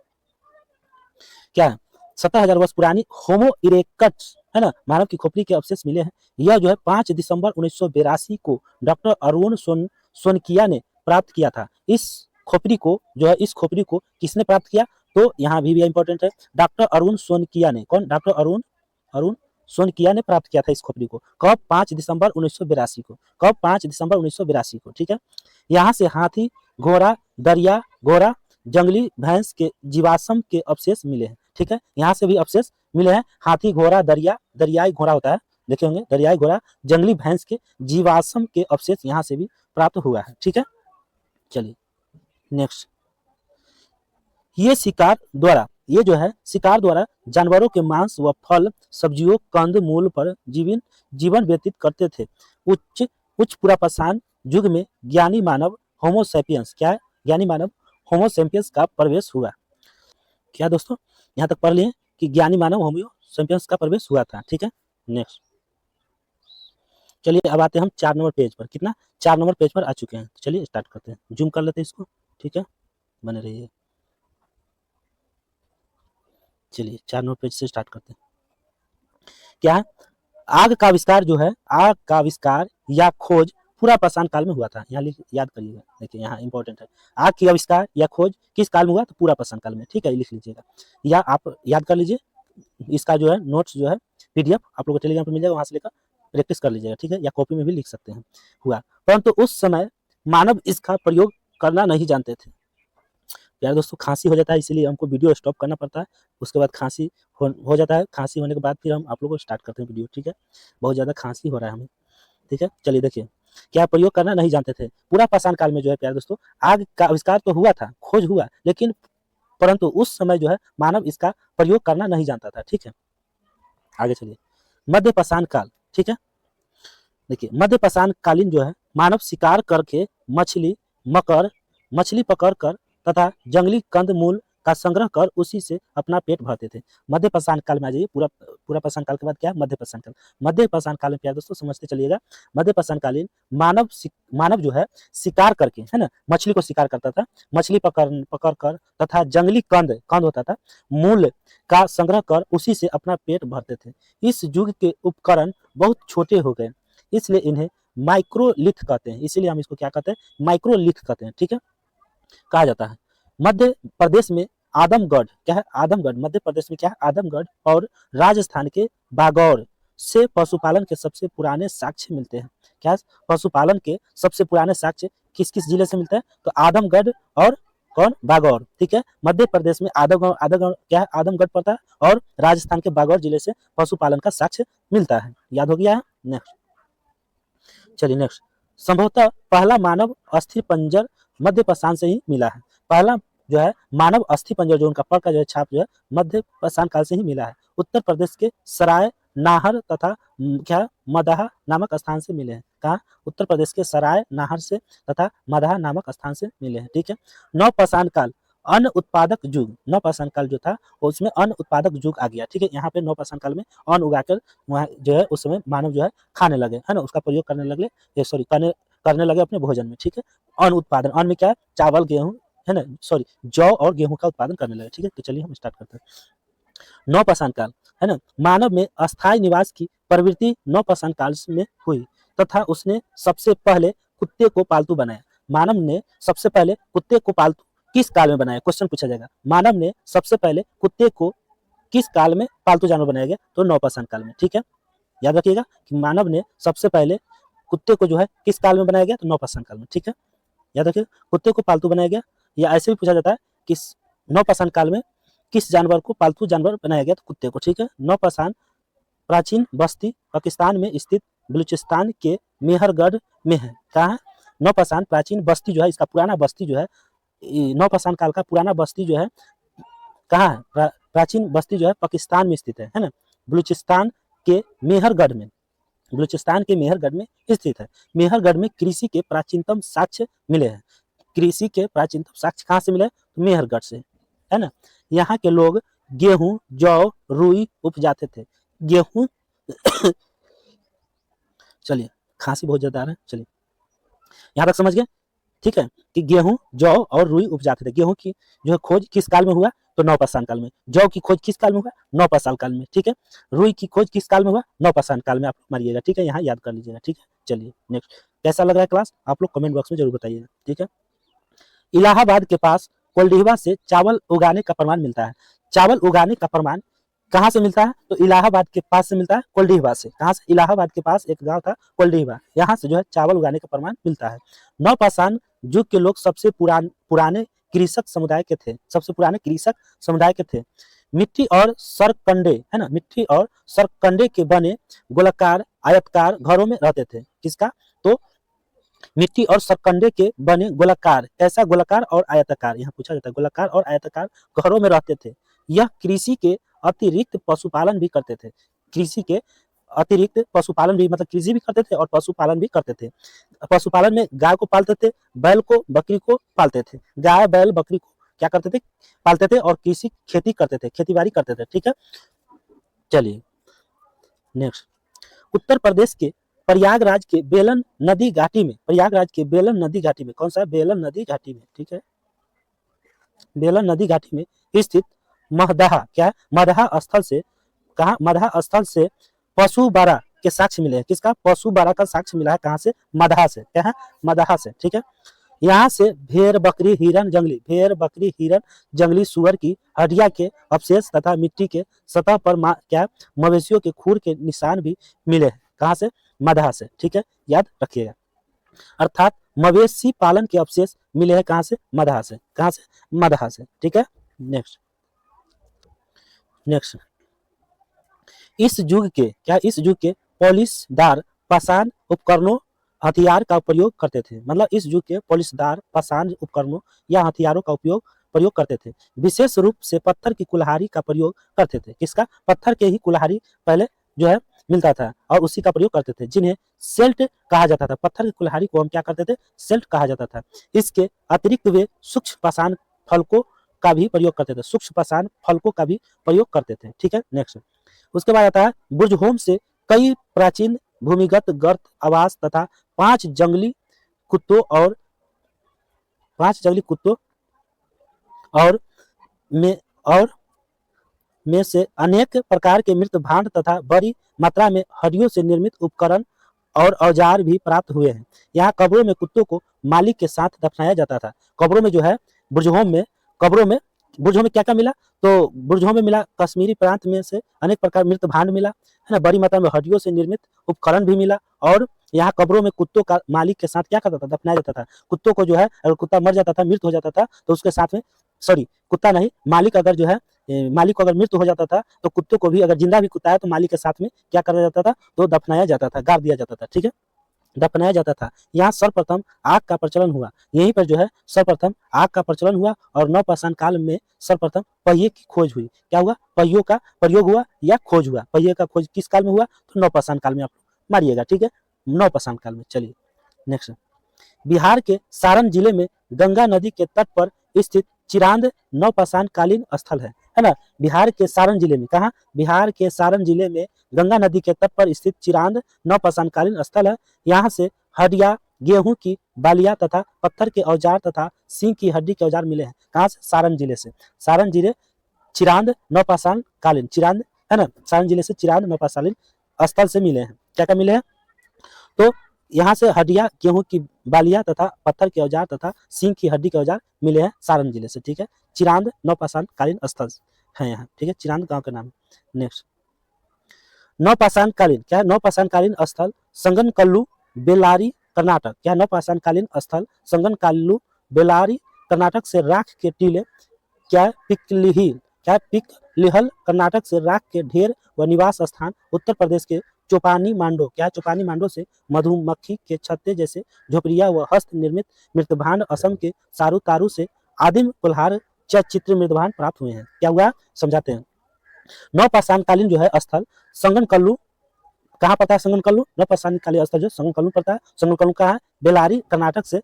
क्या है, 70,000 वर्ष पुरानी होमो इरेक्टस, है ना, मानव की खोपड़ी के अवशेष मिले हैं। यह जो है 5 दिसंबर 1982 को डॉक्टर अरुण सोनकिया ने प्राप्त किया था। इस खोपड़ी को जो है, इस खोपड़ी को किसने प्राप्त किया, तो यहाँ भी इंपॉर्टेंट है, डॉक्टर अरुण सोनकिया ने, कौन, डॉक्टर अरुण सोनकिया ने प्राप्त किया था इस खोपड़ी को। कब, 5 दिसंबर 1982 को, कब, 5 दिसंबर 1982 को। ठीक है, यहाँ से हाथी, घोड़ा, दरिया घोड़ा, जंगली भैंस के जीवाश्म के अवशेष मिले हैं। ठीक है, यहाँ से भी अवशेष मिले हैं, हाथी, घोड़ा, दरियाई घोड़ा होता है, देखे होंगे, दरियाई घोड़ा, जंगली भैंस के जीवाश्म के अवशेष यहाँ से भी प्राप्त हुआ है। ठीक है, चलिए नेक्स्ट, ये जो है शिकार द्वारा जानवरों के मांस व फल सब्जियों कंद मूल पर जीवन व्यतीत करते थे। उच्च उच्च पूरा पाषाण युग में ज्ञानी मानव होमोसेपियंस, क्या है, ज्ञानी मानव होमोसेपियंस का प्रवेश हुआ। क्या दोस्तों, यहाँ तक पढ़ लिए कि ज्ञानी मानव होमोसेपियंस का प्रवेश हुआ था। ठीक है, नेक्स्ट, चलिए अब आते हैं हम 4 नंबर पेज पर, कितना, 4 नंबर पेज पर आ चुके हैं। तो चलिए स्टार्ट करते हैं, जूम कर लेते हैं इसको। ठीक है, बने रहिए। चलिए 4 नंबर पेज से स्टार्ट करते हैं। क्या है, आग का आविष्कार जो है, आग का आविष्कार या खोज पूरा पाषाण काल में हुआ था। यहाँ याद करिएगा, देखिए यहाँ इंपॉर्टेंट है, आग की आविष्कार या खोज किस काल में हुआ? तो पूरा पाषाण काल में। ठीक है, लिख लीजिएगा या आप याद कर लीजिए। इसका जो है नोट्स जो है पीडीएफ आप लोगों को टेलीग्राम पर मिल जाएगा, वहां से लेकर प्रैक्टिस कर लीजिएगा। ठीक है, या कॉपी में भी लिख सकते हैं। हुआ, परंतु उस समय मानव इसका प्रयोग करना नहीं जानते थे। यार दोस्तों, खांसी हो जाता है, इसीलिए हमको वीडियो स्टॉप करना पड़ता है। उसके बाद खांसी हो जाता है। खांसी होने के बाद फिर हम आप लोगों को स्टार्ट करते हैं वीडियो। ठीक है, बहुत ज़्यादा खांसी हो रहा है हमें। ठीक है, चलिए देखिए, क्या प्रयोग करना नहीं जानते थे। पूरा पाषाण काल में जो है प्यारे दोस्तों, आग का आविष्कार तो हुआ था, खोज हुआ, लेकिन परंतु उस समय जो है मानव इसका प्रयोग करना नहीं जानता था। ठीक है, आगे चलिए। मध्य पाषाण काल। ठीक है, देखिए मध्य पाषाण कालीन जो है मानव शिकार करके मछली पकड़ कर तथा जंगली कंद मूल का संग्रह कर उसी से अपना पेट भरते थे। मध्य पाषाण काल में आ जाइए। पूरा पाषाण काल के बाद क्या है? मध्य पाषाण काल। मध्य पाषाण काल में प्यारे दोस्तों समझते चलिएगा, मध्य पाषाण कालीन मानव जो है शिकार करके, है ना, मछली को शिकार करता था, मछली पकड़ कर तथा जंगली कंद होता था, मूल का संग्रह कर उसी से अपना पेट भरते थे। इस युग के उपकरण बहुत छोटे हो गए, इसलिए इन्हें माइक्रोलिथ कहते हैं। इसीलिए हम इसको क्या कहते हैं? माइक्रोलिथ कहते हैं। ठीक है, कहा जाता है। मध्य प्रदेश में आदमगढ़, क्या है? आदमगढ़ मध्य प्रदेश में क्या है? आदमगढ़ और राजस्थान के बागौर से पशुपालन के सबसे पुराने साक्ष्य मिलते हैं। क्या? पशुपालन के सबसे पुराने साक्ष्य किस किस जिले से मिलते हैं? तो आदमगढ़ और कौन? बागौर। ठीक है, मध्य प्रदेश में आदमगढ़ क्या है? आदमगढ़ पड़ता है, और राजस्थान के बागौर जिले से पशुपालन का साक्ष्य मिलता है। याद हो गया है? नेक्स्ट, चलिए नेक्स्ट। संभवतः पहला मानव अस्थि पंजर मध्य पाषाण से ही मिला है। पहला जो है मानव अस्थि पंजर, जो उनका पर का जो है छाप जो है मध्य पाषाण काल से ही मिला है। उत्तर प्रदेश के सराय नाहर तथा क्या मदाहा नामक स्थान से मिले हैं। कहाँ? उत्तर प्रदेश के सराय नाहर से तथा मदाहा नामक स्थान से मिले हैं। ठीक है, नव पाषाण काल अन्न उत्पादक युग। नव पाषाण काल जो था उसमें अन्न उत्पादक युग आ गया। ठीक है, यहाँ पे नव पाषाण काल में अन्न उगाकर वहाँ जो है उस समय मानव जो है खाने लगे, है ना, उसका प्रयोग करने लगे, करने लगे अपने भोजन में। ठीक है, अन्न उत्पादन, अन्न में क्या है? चावल, गेहूं, है ना, सॉरी, जौ और गेहूं का उत्पादन करने लगे। ठीक है, तो चलिए हम स्टार्ट करते हैं। नव पाषाण काल, है ना, मानव में अस्थायी निवास की प्रवृत्ति नव पाषाण काल में हुई तथा उसने सबसे पहले कुत्ते को पालतू बनाया। मानव ने सबसे पहले कुत्ते को पालतू किस काल में बनाया? क्वेश्चन पूछा जाएगा। मानव ने सबसे पहले कुत्ते को किस काल में पालतू जानवर बनाया गया? तो नव पाषाण काल में। ठीक है, याद रखिएगा कि मानव ने सबसे पहले कुत्ते को जो है किस काल में बनाया गया? तो नव पाषाण काल में। ठीक है, याद रखिए, कुत्ते को पालतू बनाया गया। या ऐसे भी पूछा जाता है कि नव पाषाण काल में किस जानवर को पालतू जानवर बनाया गया? तो कुत्ते को। ठीक है, नव पाषाण प्राचीन बस्ती पाकिस्तान में स्थित बलूचिस्तान के मेहरगढ़ में है। कहाँ है? नव पाषाण प्राचीन बस्ती जो है, इसका पुराना बस्ती जो है, नव पाषाण काल का पुराना बस्ती जो है कहाँ है? प्राचीन बस्ती जो है पाकिस्तान में स्थित है ना, बलूचिस्तान के मेहरगढ़ में। बलूचिस्तान के मेहरगढ़ में स्थित है। मेहरगढ़ में कृषि के प्राचीनतम साक्ष्य मिले हैं। कृषि के प्राचीनतम साक्ष्य कहाँ से मिले? तो मेहरगढ़ से, है ना। यहाँ के लोग गेहूं, जौ, रुई उपजाते थे। गेहूं चलिए, खांसी बहुत ज्यादा आ रहा है, चलिए यहाँ तक समझ गए। ठीक है, कि गेहूं, जौ और रुई उपजाते थे। गेहूं की जो है खोज किस काल में हुआ? तो नव पाषाण काल में। जौ की खोज किस काल में हुआ? नव पाषाण काल में। ठीक है, रुई की खोज किस काल में हुआ? नव पाषाण काल में। आप मारिएगा, ठीक है, यहाँ याद कर लीजिएगा। ठीक है, चलिए नेक्स्ट। कैसा लग रहा है क्लास? आप लोग कमेंट बॉक्स में जरूर बताइएगा। ठीक है, इलाहाबाद के पास कोल्डिहवा से चावल उगाने का प्रमाण मिलता है। चावल उगाने का प्रमाण कहाँ से मिलता है? तो इलाहाबाद के पास से मिलता है, कोल्डिहवा से। कहाँ से? इलाहाबाद के पास एक गांव था कोल्डिहवा, यहाँ से जो है चावल उगाने का प्रमाण मिलता है। नव पाषाण युग के लोग सबसे पुराने कृषक समुदाय के थे। सबसे पुराने कृषक समुदाय के थे। मिट्टी और सरकंडे, है ना, मिट्टी और सरकंडे के बने गोलाकार आयतकार घरों में रहते थे। किसका? तो मिट्टी और सरकंडे के बने गोलाकार, कैसा? गोलाकार और आयताकार, यहाँ पूछा जाता है, गोलाकार और आयताकार घरों में रहते थे। यह कृषि के अतिरिक्त पशुपालन भी करते थे। कृषि के अतिरिक्त पशुपालन भी, मतलब कृषि भी करते थे और पशुपालन भी करते थे। पशुपालन में गाय को पालते थे, बैल को, बकरी को पालते थे। गाय, बैल, बकरी को क्या करते थे? पालते थे। और कृषि खेती करते थे, खेती बाड़ी करते थे। ठीक है, चलिए नेक्स्ट। उत्तर प्रदेश के प्रयागराज के बेलन नदी घाटी में, प्रयागराज के बेलन नदी घाटी में, कौन सा? बेलन नदी घाटी में। ठीक है, बेलन नदी घाटी में स्थित महदहा, क्या है? मदहा स्थल से, कहा? मदहा स्थल से पशुबारा के साक्ष्य मिले हैं। किसका? पशु बाड़ा का साक्ष्य मिला है। कहाँ से? मदहा से। क्या है? मदहा से। ठीक है। यहाँ से भेड़, बकरी, हिरन, जंगली सुअर की हड्डियां के अवशेष तथा मिट्टी के सतह पर क्या मवेशियों के खूर के निशान भी मिले हैं। कहाँ से? मदहा से। ठीक है, याद रखिएगा। अर्थात मवेशी पालन के अवशेष मिले हैं। कहाँ से? मदहा से। कहाँ से? मदहा से। ठीक है। नेक्स्ट नेक्स्ट इस युग के पॉलिशदार पाषाण उपकरणों हथियार का प्रयोग करते थे। मतलब इस युग के पॉलिशदार पाषाण उपकरणों या हथियारों का प्रयोग करते थे। विशेष रूप से पत्थर की कुल्हाड़ी का प्रयोग करते थे। किसका? पत्थर के ही कुल्हाड़ी पहले जो है मिलता था और उसी का प्रयोग करते थे, जिन्हें सेल्ट कहा जाता था। पत्थर की कुल्हाड़ी को हम क्या करते थे? सेल्ट कहा जाता था। इसके अतिरिक्त वे सूक्ष्म पाषाण फलकों का भी प्रयोग करते थे। सूक्ष्म पाषाण फलकों का भी प्रयोग करते थे। ठीक है। नेक्स्ट उसके बाद आता है बुर्जहोम से कई प्राचीन भूमिगत गर्त आवास तथा 5 जंगली कुत्तों और में से अनेक प्रकार के मृत भांड तथा बड़ी मात्रा में हड्डियों से निर्मित उपकरण और औजार भी प्राप्त हुए हैं। यहाँ कब्रों में कुत्तों को मालिक के साथ दफनाया जाता था। कब्रों में जो है बुर्जहोम में क्या क्या मिला? तो बुर्जहोम में मिला कश्मीरी प्रांत में से अनेक प्रकार मृत भांड मिला, है ना, बड़ी मात्रा में हड्डियों से निर्मित उपकरण भी मिला। और यहाँ कब्रों में कुत्तों का मालिक के साथ क्या करता था? दफनाया जाता था। कुत्तों को जो है अगर कुत्ता मर जाता था, मृत हो जाता था, तो उसके साथ में कुत्ता नहीं, मालिक अगर जो है मालिक को अगर मृत्यु हो जाता था तो कुत्तों को भी, अगर जिंदा भी कुत्ता है तो मालिक के साथ में क्या करा जाता था? तो दफनाया जाता था, गाड़ दिया जाता था। ठीक है, दफनाया जाता था। यहाँ सर्वप्रथम आग का प्रचलन हुआ। यहीं पर जो है सर्वप्रथम आग का प्रचलन हुआ और नवपाषाण काल में सर्वप्रथम पहिए की खोज हुई। क्या हुआ? पहियों का प्रयोग हुआ या खोज हुआ। पहिए का खोज किस काल में हुआ? तो नवपाषाण काल में। आप मारिएगा। ठीक है, नवपाषाण काल में। चलिए नेक्स्ट, बिहार के सारण जिले में गंगा नदी के तट पर स्थित चिरांद नवपाषाण कालीन स्थल है ना। बिहार के सारण जिले में, कहा? बिहार के सारण जिले में गंगा नदी के तट पर स्थित चिरांद नवपाषाण कालीन स्थल है। यहाँ से हड्डियां, गेहूं की बालियां तथा पत्थर के औजार तथा सिंह की हड्डी के औजार मिले हैं। कहाँ से? सारण जिले से। सारण जिले चिरांद नवपाषाण कालीन, चिरांद है ना, सारण जिले से चिरांद नवपाषाण स्थल से मिले हैं। क्या क्या मिले हैं? तो यहाँ से हड्डियां, गेहूं की बालियां तथा पत्थर के औजार तथा सिंह की हड्डी के औजार मिले हैं सारण जिले से। ठीक है, चिरांद नवपाषाण कालीन स्थल है यहाँ। ठीक है, चिरांद गांव का नाम। नेक्स्ट, नवपाषाण कालीन क्या है? नवपाषाण कालीन स्थल संगनकल्लू, बेल्लारी, कर्नाटक। क्या? नवपाषाण कालीन स्थल संगनकल्लू, बेल्लारी, कर्नाटक से राख के टीले, क्या? पिकलिहल, कर्नाटक से राख के ढेर व निवास स्थान, उत्तर प्रदेश के चौपानी मांडो। क्या? चौपानी मांडो से मधुमक्खी के छत्ते जैसे झोपड़िया व हस्त निर्मित मृतभांड, असम के सारू तारू से आदिम कुल्हार चित्र मृतभांड प्राप्त हुए हैं। क्या हुआ? समझाते हैं। नवपाषाण कालीन जो है स्थल संगनकल्लू, कहाँ पड़ता है? संगनकल्लू। नवपाषाण कालीन स्थल जो संगनकल्लू पड़ता है। संगनकल्लू कहाँ है? बेल्लारी, कर्नाटक से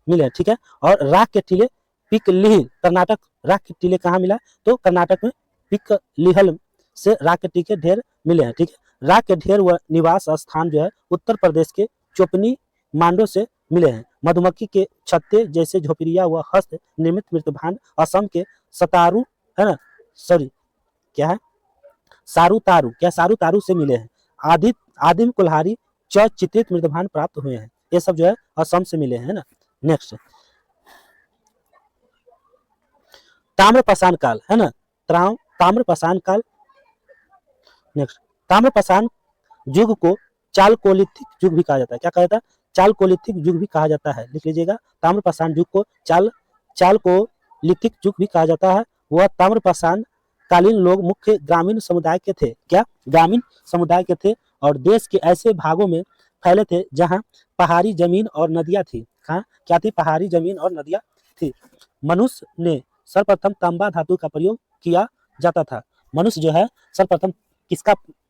मिले। ठीक है, और राख के टीले पिकलिहल, कर्नाटक। राख के टीले कहाँ मिला? तो कर्नाटक में पिकलिहल से राख के टीले ढेर मिले हैं। ठीक है, राख के ढेर व निवास स्थान जो है उत्तर प्रदेश के चोपनी मांडो से मिले हैं। मधुमक्खी के छत्ते जैसे झोपड़िया व हस्त निर्मित मृतभांड, असम के सतारू, है ना, क्या है? सारू तारू। क्या? सारू तारू से मिले हैं। आदिम कुल्हारी चित्रित मृतभांड प्राप्त हुए हैं। ये सब जो है असम से मिले हैं ना। नेक्स्ट, ताम्रपाषाण काल है ना, ताम्रपाषाण काल। नेक्स्ट, ताम्रपाषाण युग को चालकोलिथिक युग भी कहा जाता है। क्या कहा जाता है? चालकोलिथिक युग भी कहा जाता है। लिख लीजिएगा, ताम्रपाषाण युग को चालकोलिथिक युग भी कहा जाता है। वह ताम्रपाषाण कालीन लोग मुख्य ग्रामीण समुदाय के थे। क्या? ग्रामीण समुदाय के थे और देश के ऐसे भागों में फैले थे जहां पहाड़ी जमीन और नदियां थी। कहाँ क्या थी? पहाड़ी जमीन और नदियां थी। मनुष्य ने सर्वप्रथम तांबा धातु का प्रयोग किया जाता था। मनुष्य जो है सर्वप्रथम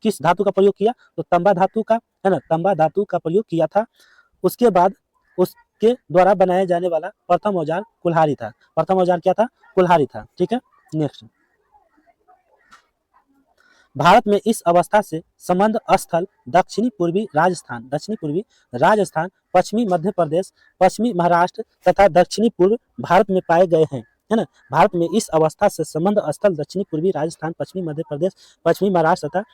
किस धातु का प्रयोग किया? तो तांबा धातु का, है ना, तांबा धातु का प्रयोग किया था। उसके बाद उसके द्वारा बनाया जाने वाला प्रथम औजार कुल्हाड़ी था। प्रथम औजार क्या था? कुल्हाड़ी था। ठीक है, नेक्स्ट, भारत में इस अवस्था से संबंध स्थल दक्षिणी पूर्वी राजस्थान, पश्चिमी मध्य प्रदेश, पश्चिमी महाराष्ट्र तथा दक्षिणी पूर्व भारत में पाए गए हैं। है ना, भारत में इस अवस्था से संबंध स्थल दक्षिणी पूर्वी राजस्थान, पश्चिमी मध्य प्रदेश, पश्चिमी महाराष्ट्र तथा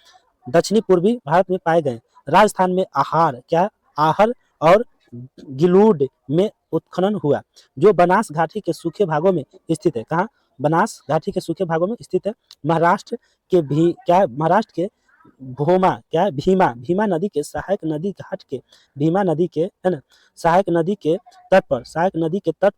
दक्षिणी पूर्वी भारत में पाए गए। राजस्थान में आहार क्या आहर और गिलूड में उत्खनन हुआ, जो बनास घाटी के सूखे भागों में स्थित है। कहाँ? बनास घाटी के सूखे भागों में स्थित है। महाराष्ट्र के भी क्या महाराष्ट्र के भोमा क्या भीमा भीमा नदी के सहायक नदी घाट के भीमा नदी के है ना सहायक नदी के तट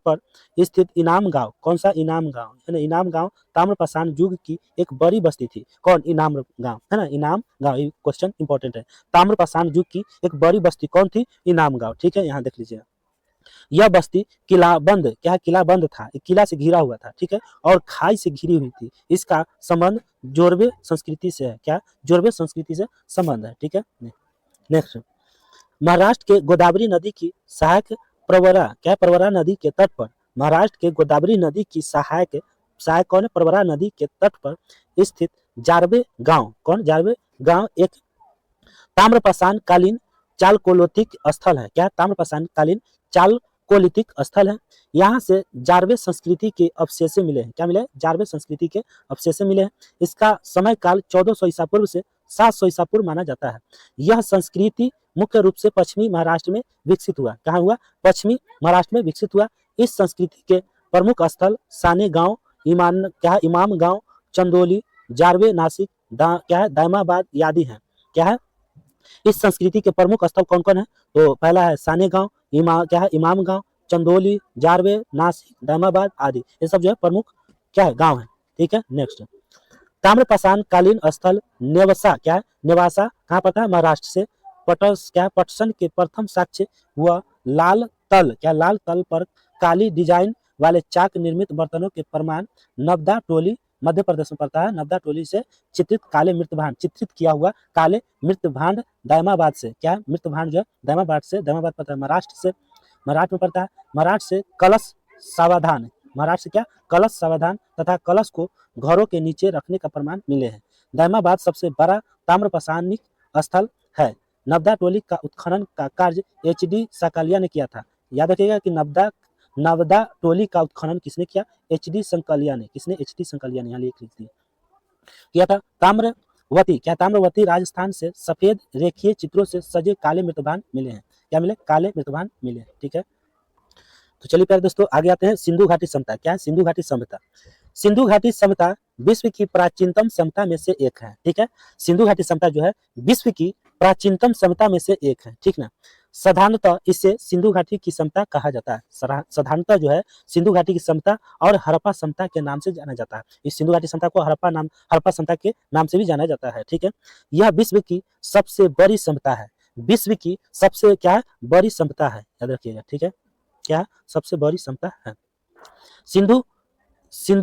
पर स्थित इनाम गांव। कौन सा? इनाम गांव है ना। इनाम गांव ताम्रपाषाण युग की एक बड़ी बस्ती थी। कौन? इनाम गांव है ना। इनाम गांव, ये क्वेश्चन इंपॉर्टेंट है। ताम्रपाषाण युग की एक बड़ी बस्ती कौन थी? इनाम गांव। ठीक है, यहाँ देख लीजिए। यह बस्ती किलाबंद क्या किलाबंद था, एक किला से घिरा हुआ था। ठीक है, और खाई से घिरी हुई थी। इसका संबंध जोरबे संस्कृति से है। क्या? जोरबे संस्कृति से संबंध है। ठीक है, नेक्स्ट। महाराष्ट्र के गोदावरी नदी की सहायक प्रवरा नदी के तट पर महाराष्ट्र के गोदावरी नदी की सहायक सहायक कौन है? प्रवरा नदी के तट पर स्थित जारबे गांव। कौन? जारबे गांव एक ताम्रपाषाण कालीन चालकोलिथिक स्थल है। क्या? ताम्रपाषाण कालीन चालकोलिथिक स्थल है। यहाँ से जारवे संस्कृति के अवशेष मिले हैं। क्या मिले? जारवे संस्कृति के अवशेष मिले हैं। इसका समय काल 1400 ईसा पूर्व से 700 ईसा पूर्व माना जाता है। यह संस्कृति मुख्य रूप से पश्चिमी महाराष्ट्र में विकसित हुआ। कहाँ हुआ? पश्चिमी महाराष्ट्र में विकसित हुआ। इस संस्कृति के प्रमुख स्थल साने गांव, इमाम गांव, चंदोली, जारवे, नासिक, दायमाबाद आदि हैं। क्या है? इस संस्कृति के प्रमुख स्थल कौन कौन है? तो पहला है साने गांव, इमाम गांव, चंदोली, जारवे, नासिक, दायमाबाद आदि। ये सब जो है प्रमुख क्या है? गांव है। ठीक है, नेक्स्ट। ताम्रपाषाण कालीन स्थल नेवसा नेवासा कहाँ पता है? महाराष्ट्र से पटसन के प्रथम साक्ष्य हुआ लाल तल पर काली डिजाइन वाले चाक निर्मित बर्तनों के प्रमाण नवदा टोली मध्य प्रदेश में पड़ता है। नवदा टोली से चित्रित किया हुआ काले मृत भांड दायमाबाद से। क्या? मृत भांड जो है दायमाबाद पड़ता है। महाराष्ट्र में पड़ता है। महाराष्ट्र से कलश सावधान तथा कलश को घरों के नीचे रखने का प्रमाण मिले हैं। दायमाबाद सबसे बड़ा ताम्रपाषाणिक स्थल है। नवदा टोली का उत्खनन का कार्य HD साकालिया ने किया था। याद रखिएगा कि नवदा टोली का उत्खनन किसने किया? HD संकालिया ने। किसने? HD संकालिया ने। यहाँ लिख दी किया था। ताम्रवती राजस्थान से सफेद रेखीय चित्रों से सजे काले मृतभांड मिले हैं। क्या मिले? काले मृतभांड मिले। ठीक है, तो चलिए प्यारे दोस्तों आगे आते हैं। सिंधु घाटी सभ्यता। क्या है? सिंधु घाटी सभ्यता। सिंधु घाटी सभ्यता विश्व की प्राचीनतम सभ्यता में से एक है। ठीक है, सिंधु घाटी सभ्यता जो है विश्व की प्राचीनतम सभ्यता में से एक है। ठीक ना। साधारणतः इसे सिंधु घाटी की सभ्यता कहा जाता है। साधारणतः जो है सिंधु घाटी की सभ्यता और हड़प्पा सभ्यता के नाम से जाना जाता है। इस सिंधु घाटी सभ्यता को हड़प्पा सभ्यता के नाम से भी जाना जाता है। ठीक है, यह विश्व की सबसे बड़ी सभ्यता है। विश्व की सबसे क्या है? बड़ी सभ्यता है। याद रखिएगा। ठीक है, क्या? सबसे बड़ी सभ्यता है। सिंधु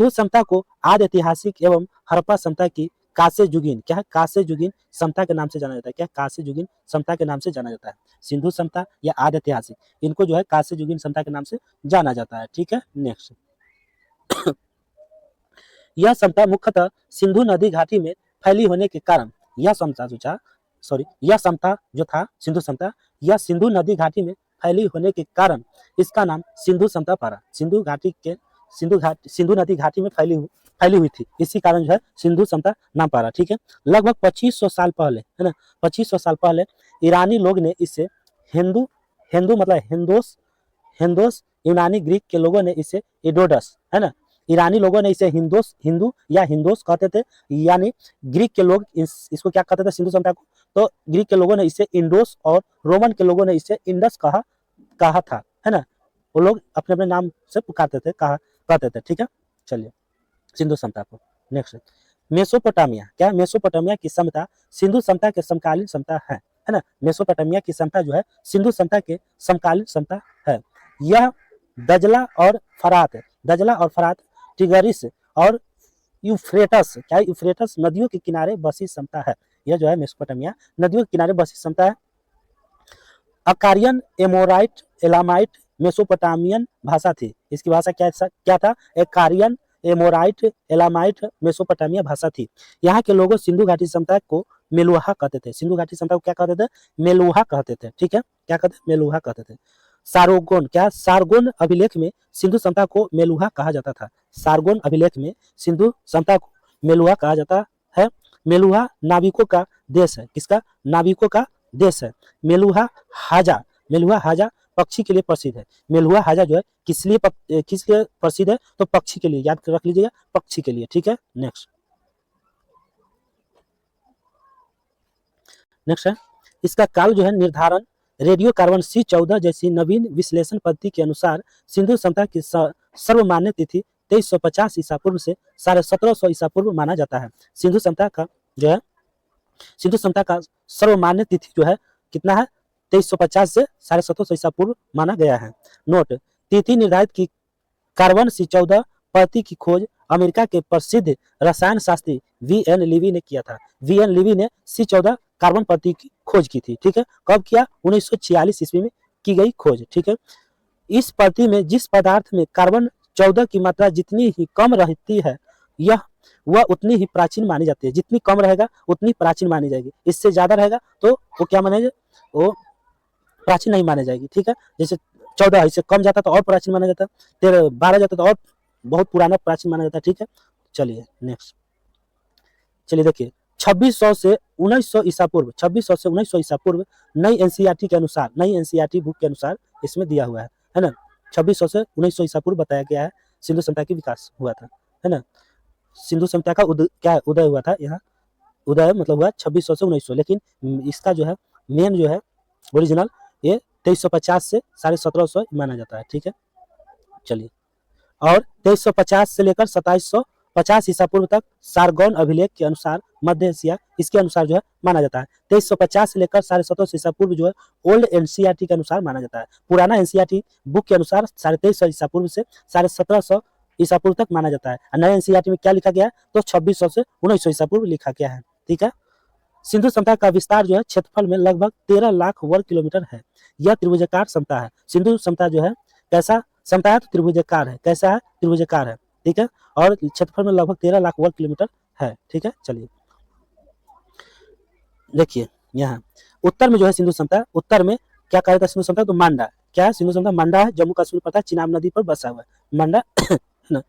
सभ्यता को आदि ऐतिहासिक एवं हड़प्पा सभ्यता की कांस्ययुगीन सभ्यता के नाम से जाना जाता है। क्या? कांस्ययुगीन सभ्यता के नाम से जाना जाता है। सिंधु सभ्यता या आदि ऐतिहासिक, इनको जो है कांस्ययुगीन सभ्यता के नाम से जाना जाता है। ठीक है, नेक्स्ट। यह सभ्यता मुख्यतः सिंधु नदी घाटी में फैली होने के कारण यह सभ्यता जो था सिंधु सभ्यता, यह सिंधु नदी घाटी में फैली होने के कारण इसका नाम सिंधु सभ्यता पड़ा। सिंधु नदी घाटी में फैली हुई थी, इसी कारण जो है सिंधु सभ्यता नाम पड़ा। ठीक है, लगभग 2500 साल पहले है ना, 2500 साल पहले ईरानी लोग ने इसे हिंदू मतलब हिंदोस, यूनानी ग्रीक के लोगों ने इसे इडोडस है ना, ईरानी लोगों ने इसे हिंदू या हिंदोस कहते थे, यानी ग्रीक के लोग इसको क्या कहते थे? सिंधु सभ्यता को। तो ग्रीक के लोगों ने इसे इंडोस और रोमन के लोगों ने इसे इंडस कहा था, है ना। वो लोग अपने अपने नाम से पुकारते थे, कहते थे। ठीक है, चलिए सिंधु सभ्यता को। Next, Mesopotamia. क्या? मेसोपोटामिया की सभ्यता सिंधु सभ्यता के समकालीन सभ्यता है ना। मेसोपोटामिया की सभ्यता जो है सिंधु सभ्यता के समकालीन सभ्यता है। यह दजला और फरात, टिग्रिस और यूफ्रेटस नदियों के किनारे बसी सभ्यता है। यह जो है मेसोपोटामिया नदियों के किनारे बसी सभ्यता है। अकारियन, एमोराइट, एलामाइट मेसोपोटामियन भाषा थी। इसकी भाषा क्या था? अकारियन, एमोराइट, एलामाइट मेसोपोटामिया भाषा थी। यहाँ के लोगों सिंधु घाटी सभ्यता को मेलुहा कहते थे। सिंधु घाटी सभ्यता को क्या कहते थे? मेलुहा कहते थे। ठीक है, क्या कहते? मेलुहा कहते थे। सारगोन अभिलेख में सिंधु सभ्यता को मेलुहा कहा जाता था। सारगोन अभिलेख में सिंधु सभ्यता को मेलुहा कहा जाता है। मेलुहा नाविकों का देश है। किसका? नाविकों का देश है। मेलुहा हाजा पक्षी के लिए प्रसिद्ध है। मेलुहा हाजा जो है किस लिए प्रसिद्ध है, तो पक्षी के लिए, याद रख लीजिएगा, पक्षी के लिए। ठीक है, नेक्स्ट है इसका काल जो है निर्धारण रेडियो कार्बन C14 जैसी नवीन विश्लेषण पद्धति के अनुसार सिंधु सभ्यता की सर्वमान्य तिथि 2350 ईसा पूर्व से 1750 ईसा पूर्व माना जाता है। सिंधु सभ्यता का सर्वमान्य तिथि जो है कितना है, 2350 से 1750 ईसा पूर्व माना गया है। नोट, तिथि निर्धारित की कार्बन C14 पद्धति की खोज अमेरिका के प्रसिद्ध रसायन शास्त्री V.N. लीवी ने किया था। V.N. लीवी ने C14 कार्बन पद्धति की खोज की थी। ठीक है, कब किया, 1946 ईस्वी में की गई खोज। ठीक है, इस पद्धति में जिस पदार्थ में कार्बन 14 की मात्रा जितनी ही कम रहती है वह उतनी ही प्राचीन मानी जाती है। जितनी कम रहेगा उतनी प्राचीन मानी जाएगी, इससे ज्यादा रहेगा तो वो क्या मानेगा, वो प्राचीन नहीं मानी जाएगी। ठीक है, जैसे 14 इससे कम जाता तो और प्राचीन माना जाता, 12 जाता तो और बहुत पुराना प्राचीन माना जाता है। ठीक है, चलिए नेक्स्ट, चलिए देखिए 2600 से 1900 ईसा पूर्व, 2600 से 1900 ईसा पूर्व नई एनसीईआरटी के अनुसार, नई एनसीईआरटी बुक के अनुसार इसमें दिया हुआ है ना। 2600 से 1900 ईसा पूर्व बताया गया है सिंधु सभ्यता की विकास हुआ था, है ना। सिंधु सभ्यता का उदय हुआ था, यहाँ उदय मतलब हुआ 2600 से 1900, लेकिन इसका जो है मेन जो है ओरिजिनल ये 2350 से 1750 माना जाता है। ठीक है, चलिए, और 2350 से लेकर 2750 ईसा पूर्व तक सारगौन अभिलेख के अनुसार मध्य एशिया इसके अनुसार जो है माना जाता है। 2350 से लेकर 1750 ईसा पूर्व जो है ओल्ड एनसीईआरटी के अनुसार माना जाता है। पुराना एनसीईआरटी बुक के अनुसार 2350 ईसा पूर्व से 1750 ईसा पूर्व तक माना जाता है। नए एनसीईआरटी में क्या लिखा गया है, तो 2600 से 1900 ईसा पूर्व लिखा गया है। ठीक है, सिंधु सभ्यता का विस्तार जो है क्षेत्रफल में लगभग 13 लाख वर्ग किलोमीटर है। यह त्रिभुजाकार सभ्यता है। सिंधु सभ्यता जो है कैसा सभ्यता है, तो त्रिभुजाकार है। कैसा है, त्रिभुजाकार है। ठीक है, और क्षेत्रफल में लगभग 13 लाख वर्ग किलोमीटर है। ठीक है, चलिए देखिए यहाँ उत्तर में जो है सिंधु सभ्यता, उत्तर में क्या कहा जाता है सिंधु सभ्यता, तो मांडा, क्या है सिंधु सभ्यता, मांडा है, जम्मू कश्मीर पड़ता है, चिनाब नदी पर बसा हुआ है मांडा है ना।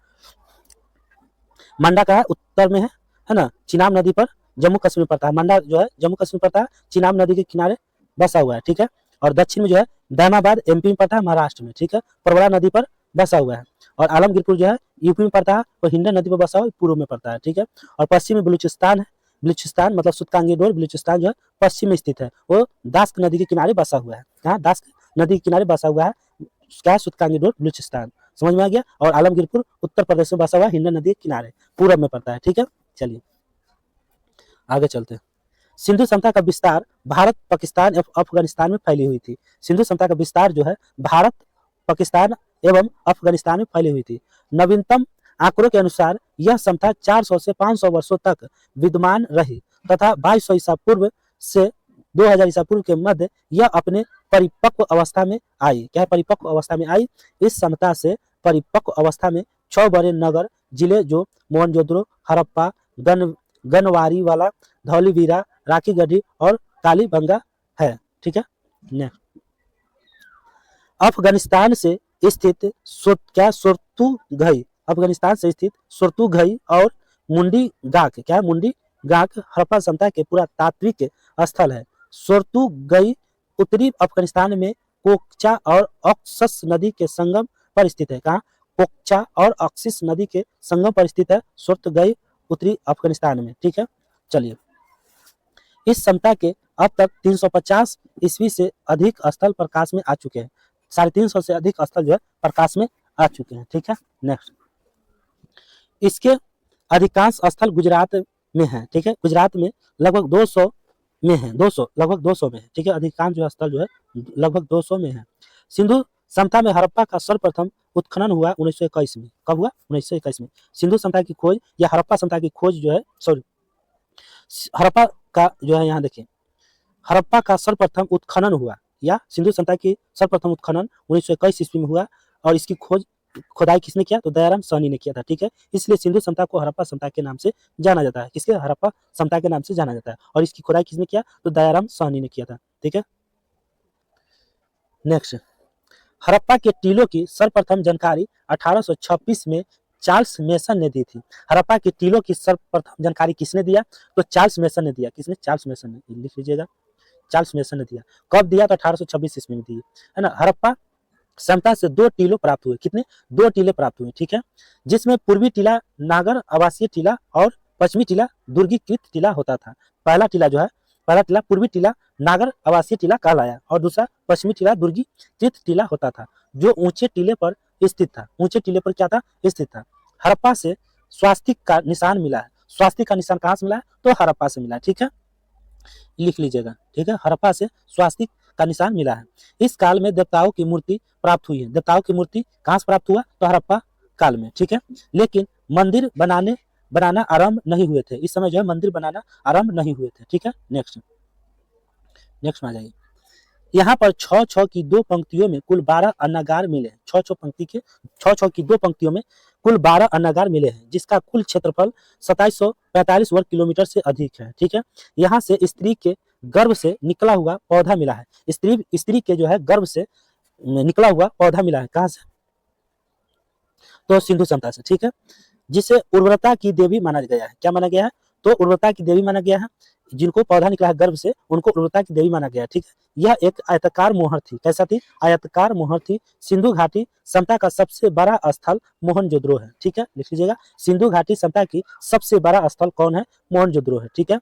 मांडा का है उत्तर में है ना, चिनाब नदी पर जम्मू कश्मीर पड़ता है। मांडा जो है जम्मू कश्मीर पड़ता है, चिनाब नदी के किनारे बसा हुआ है। ठीक है, और दक्षिण में जो है दामाबाद एमपी में पड़ता है, महाराष्ट्र में। ठीक है, परवड़ा नदी पर बसा हुआ है। और आलमगीरपुर जो है यूपी में पड़ता है, और हिंडन नदी पर बसा हुआ पूर्व में पड़ता है। ठीक है, और पश्चिम में बलूचिस्तान है, बलूचिस्तान मतलब सुतकांगी डोर, बलूचिस्तान जो है पश्चिम में स्थित है, वो दास्क नदी के किनारे बसा हुआ है। कहाँ, दास्क नदी के किनारे बसा हुआ है, क्या है, सुतकांगी डोर, बलूचिस्तान। समझ में आ गया। और आलमगीरपुर उत्तर प्रदेश में बसा हुआ है, हिंडन नदी के किनारे पूरब में पड़ता है। ठीक है, चलिए आगे चलते हैं। सिंधु सभ्यता का विस्तार भारत, पाकिस्तान एवं अफगानिस्तान में फैली हुई थी। सिंधु सभ्यता का विस्तार जो है भारत, पाकिस्तान एवं अफगानिस्तान में फैली हुई थी। नवीनतम आंकड़ों के अनुसार यह सभ्यता 400 से 500 वर्षों तक विद्यमान रही तथा 2200 ईसा पूर्व से 2000 ईसा पूर्व के मध्य यह अपने परिपक्व अवस्था में आई। क्या है, परिपक्व अवस्था में आई। इस सभ्यता से परिपक्व अवस्था में 6 बड़े नगर जिले जो मोहनजोदड़ो, हड़प्पा, गनवारी वाला, धौलीवीरा, राखीगढ़ी और कालीबंगा है। ठीक है, अफगानिस्तान से स्थित सोर्तुगई, अफगानिस्तान से स्थित सोर्तुगई और मुंडी गाक, क्या है, मुंडी गाक हड़प्पा सभ्यता के पुरातात्विक स्थल है। सोर्तुगई उत्तरी अफगानिस्तान में कोकचा और ऑक्सस नदी के संगम पर स्थित है। कहाँ, कोकचा और ऑक्सिस नदी के संगम पर स्थित है सोर्तुगई उत्तरी अफगानिस्तान में। ठीक है, चलिए इस सभ्यता के अब तक 350 ईस्वी से अधिक स्थल प्रकाश में आ चुके हैं। 350 से अधिक स्थल जो है प्रकाश में आ चुके हैं। ठीक है, नेक्स्ट, इसके अधिकांश स्थल गुजरात में है। ठीक है, गुजरात में लगभग 200 में है, 200 लगभग 200 में है। ठीक है, अधिकांश जो स्थल जो है लगभग 200 में है। सिंधु सभ्यता में हड़प्पा का सर्वप्रथम उत्खनन हुआ 1921 में। कब हुआ, 1921 में। सिंधु सभ्यता की खोज या हड़प्पा सभ्यता की खोज जो है, सॉरी, हड़प्पा का जो है यहाँ देखिए, हड़प्पा का सर्वप्रथम उत्खनन हुआ या सिंधु सभ्यता की सर्वप्रथम उत्खनन 1921 ईस्वी में हुआ। और इसकी खुदाई किसने किया, तो दयाराम साहनी ने किया था। ठीक है, इसलिए सिंधु सभ्यता को हड़प्पा सभ्यता के नाम से जाना जाता है। किसके, हड़प्पा सभ्यता के नाम से जाना जाता है। और इसकी खुदाई किसने किया, तो दयाराम साहनी ने किया था। ठीक है, नेक्स्ट, हड़प्पा के टीलों की सर्वप्रथम जानकारी 1826 में चार्ल्स मेसन ने दी थी। हड़प्पा के टीलों की सर्वप्रथम जानकारी किसने दिया, तो चार्ल्स मेसन ने दिया। किसने, चार्ल्स मेसन ने, लिख लीजिएगा, चार्ल्स मेसन ने दिया। कब दिया? तो 1826 ईस्वी में दिए, है ना। हड़प्पा क्षमता से 2 टीले प्राप्त हुए। कितने? 2 टीले प्राप्त हुए, ठीक है, जिसमें पूर्वी टीला नागर आवासीय टीला और पश्चिमी टीला दुर्गीकृत टीला होता था। पहला टीला जो है, पहला टीला पूर्वी टीला नागर आवासीय टीला कहलाया और दूसरा पश्चिमी टीला दुर्गीकृत टीला होता था, जो ऊंचे टीले पर स्थित था। ऊंचे टीले पर क्या था? स्थित था। हड़प्पा से स्वास्तिक का निशान मिला है। स्वास्तिक का निशान कहाँ से मिला है? तो हड़प्पा से मिला है, ठीक है, लिख लीजिएगा, ठीक है। हड़प्पा से स्वास्तिक का निशान मिला है। इस काल में देवताओं की मूर्ति प्राप्त हुई है। देवताओं की मूर्ति कहाँ से प्राप्त हुआ? तो हड़प्पा काल में, ठीक है। लेकिन मंदिर बनाना आरंभ नहीं हुए थे। इस समय जो है मंदिर बनाना आरंभ नहीं हुए थे, ठीक है। नेक्स्ट में आ जाइए। यहाँ पर 6-6 की 2 पंक्तियों में कुल 12 अन्नागार मिले। 6-6 की 2 पंक्तियों में कुल 12 अन्नागार मिले हैं, जिसका कुल क्षेत्रफल 2745 वर्ग किलोमीटर से अधिक है, ठीक है। यहाँ से स्त्री के गर्भ से निकला हुआ पौधा मिला है। स्त्री के जो है गर्भ से निकला हुआ पौधा मिला है। कहाँ से? तो सिंधु सभ्यता से, ठीक है, जिसे उर्वरता की देवी माना गया है। क्या माना गया है? तो उर्वरता की देवी माना गया है। जिनको पौधा निकला है गर्भ से, उनको उर्वरता की देवी माना गया है, ठीक है। यह एक आयताकार मोहर थी। कैसा थी? आयताकार मोहर थी। सिंधु घाटी सभ्यता का सबसे बड़ा स्थल मोहनजोदड़ो है, ठीक है, लिख लीजिएगा। सिंधु घाटी सभ्यता की सबसे बड़ा स्थल कौन है? मोहनजोदड़ो है, ठीक है।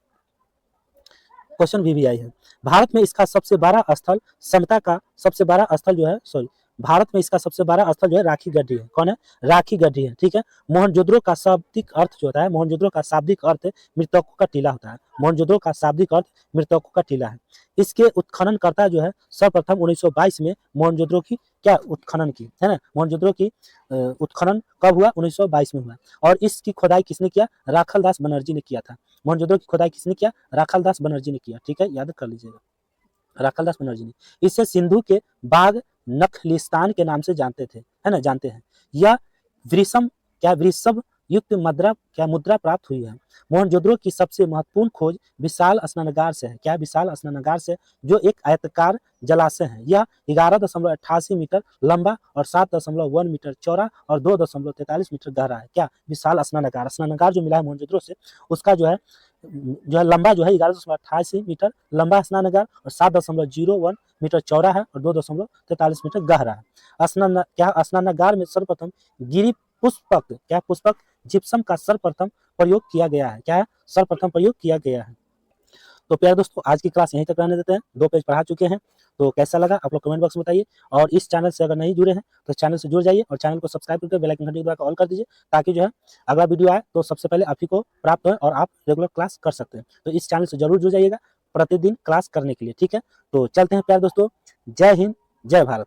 क्वेश्चन भी आई है। भारत में इसका सबसे बड़ा स्थल सभ्यता का सबसे बड़ा स्थल जो है, सॉरी, भारत में इसका सबसे बड़ा स्थल जो है राखी गढ़ी है। कौन है? राखी गढ़ी है, ठीक है। मोहनजोदड़ो का शाब्दिक अर्थ जो होता है, मोहनजोदड़ो का शाब्दिक अर्थ मृतकों का टीला होता है। मोहनजोदड़ो का शाब्दिक अर्थ मृतकों का टीला है। इसके उत्खननकर्ता जो है सर्वप्रथम 1922 में मोहनजोदड़ो की क्या उत्खनन की, है ना। मोहनजोदड़ो की उत्खनन कब हुआ? 1922 में हुआ। और इसकी खुदाई किसने किया? राखालदास बनर्जी ने किया था। मोहनजोदड़ो की खुदाई किसने किया? राखालदास बनर्जी ने किया, ठीक है, याद कर लीजिएगा, राखालदास बनर्जी ने। इसे सिंधु के बाग नखलिस्तान के नाम से जानते थे, है ना, जानते हैं। यह वृषभ युक्त मुद्रा प्राप्त हुई है। मोहनजोदड़ो की सबसे महत्वपूर्ण खोज विशाल स्नानागार से है। क्या? विशाल स्नानागार से, जो एक आयताकार जलाशय है। यह 11.88 मीटर लंबा और 7.1 मीटर चौड़ा और 2.43 मीटर गहरा है। क्या? विशाल स्नानागार। स्नानागार जो मिला है मोहनजोदड़ो से, उसका जो है लंबा जो है 11.88 मीटर लंबा स्नानागार और 7.01 मीटर चौड़ा है और 2.43 मीटर गहरा है। स्नानागार में सर्वप्रथम गिरी पुष्पक, क्या पुष्पक, जिप्सम का सर्वप्रथम प्रयोग किया गया है। क्या है? सर्वप्रथम प्रयोग किया गया है। तो प्यारे दोस्तों, आज की क्लास यहीं तक रहने देते हैं। 2 पेज पढ़ा चुके हैं, तो कैसा लगा आप लोग कमेंट बॉक्स में बताइए। और इस चैनल से अगर नहीं जुड़े हैं तो चैनल से जुड़ जाइए और चैनल को सब्सक्राइब करके बेल आइकन घंटी दबा कर ऑल कर दीजिए, ताकि जो है अगला वीडियो आए तो सबसे पहले आप ही को प्राप्त हो और आप रेगुलर क्लास कर सकते हैं। तो इस चैनल से जरूर जुड़ जाइएगा प्रतिदिन क्लास करने के लिए, ठीक है। तो चलते हैं प्यारे दोस्तों, जय हिंद, जय भारत।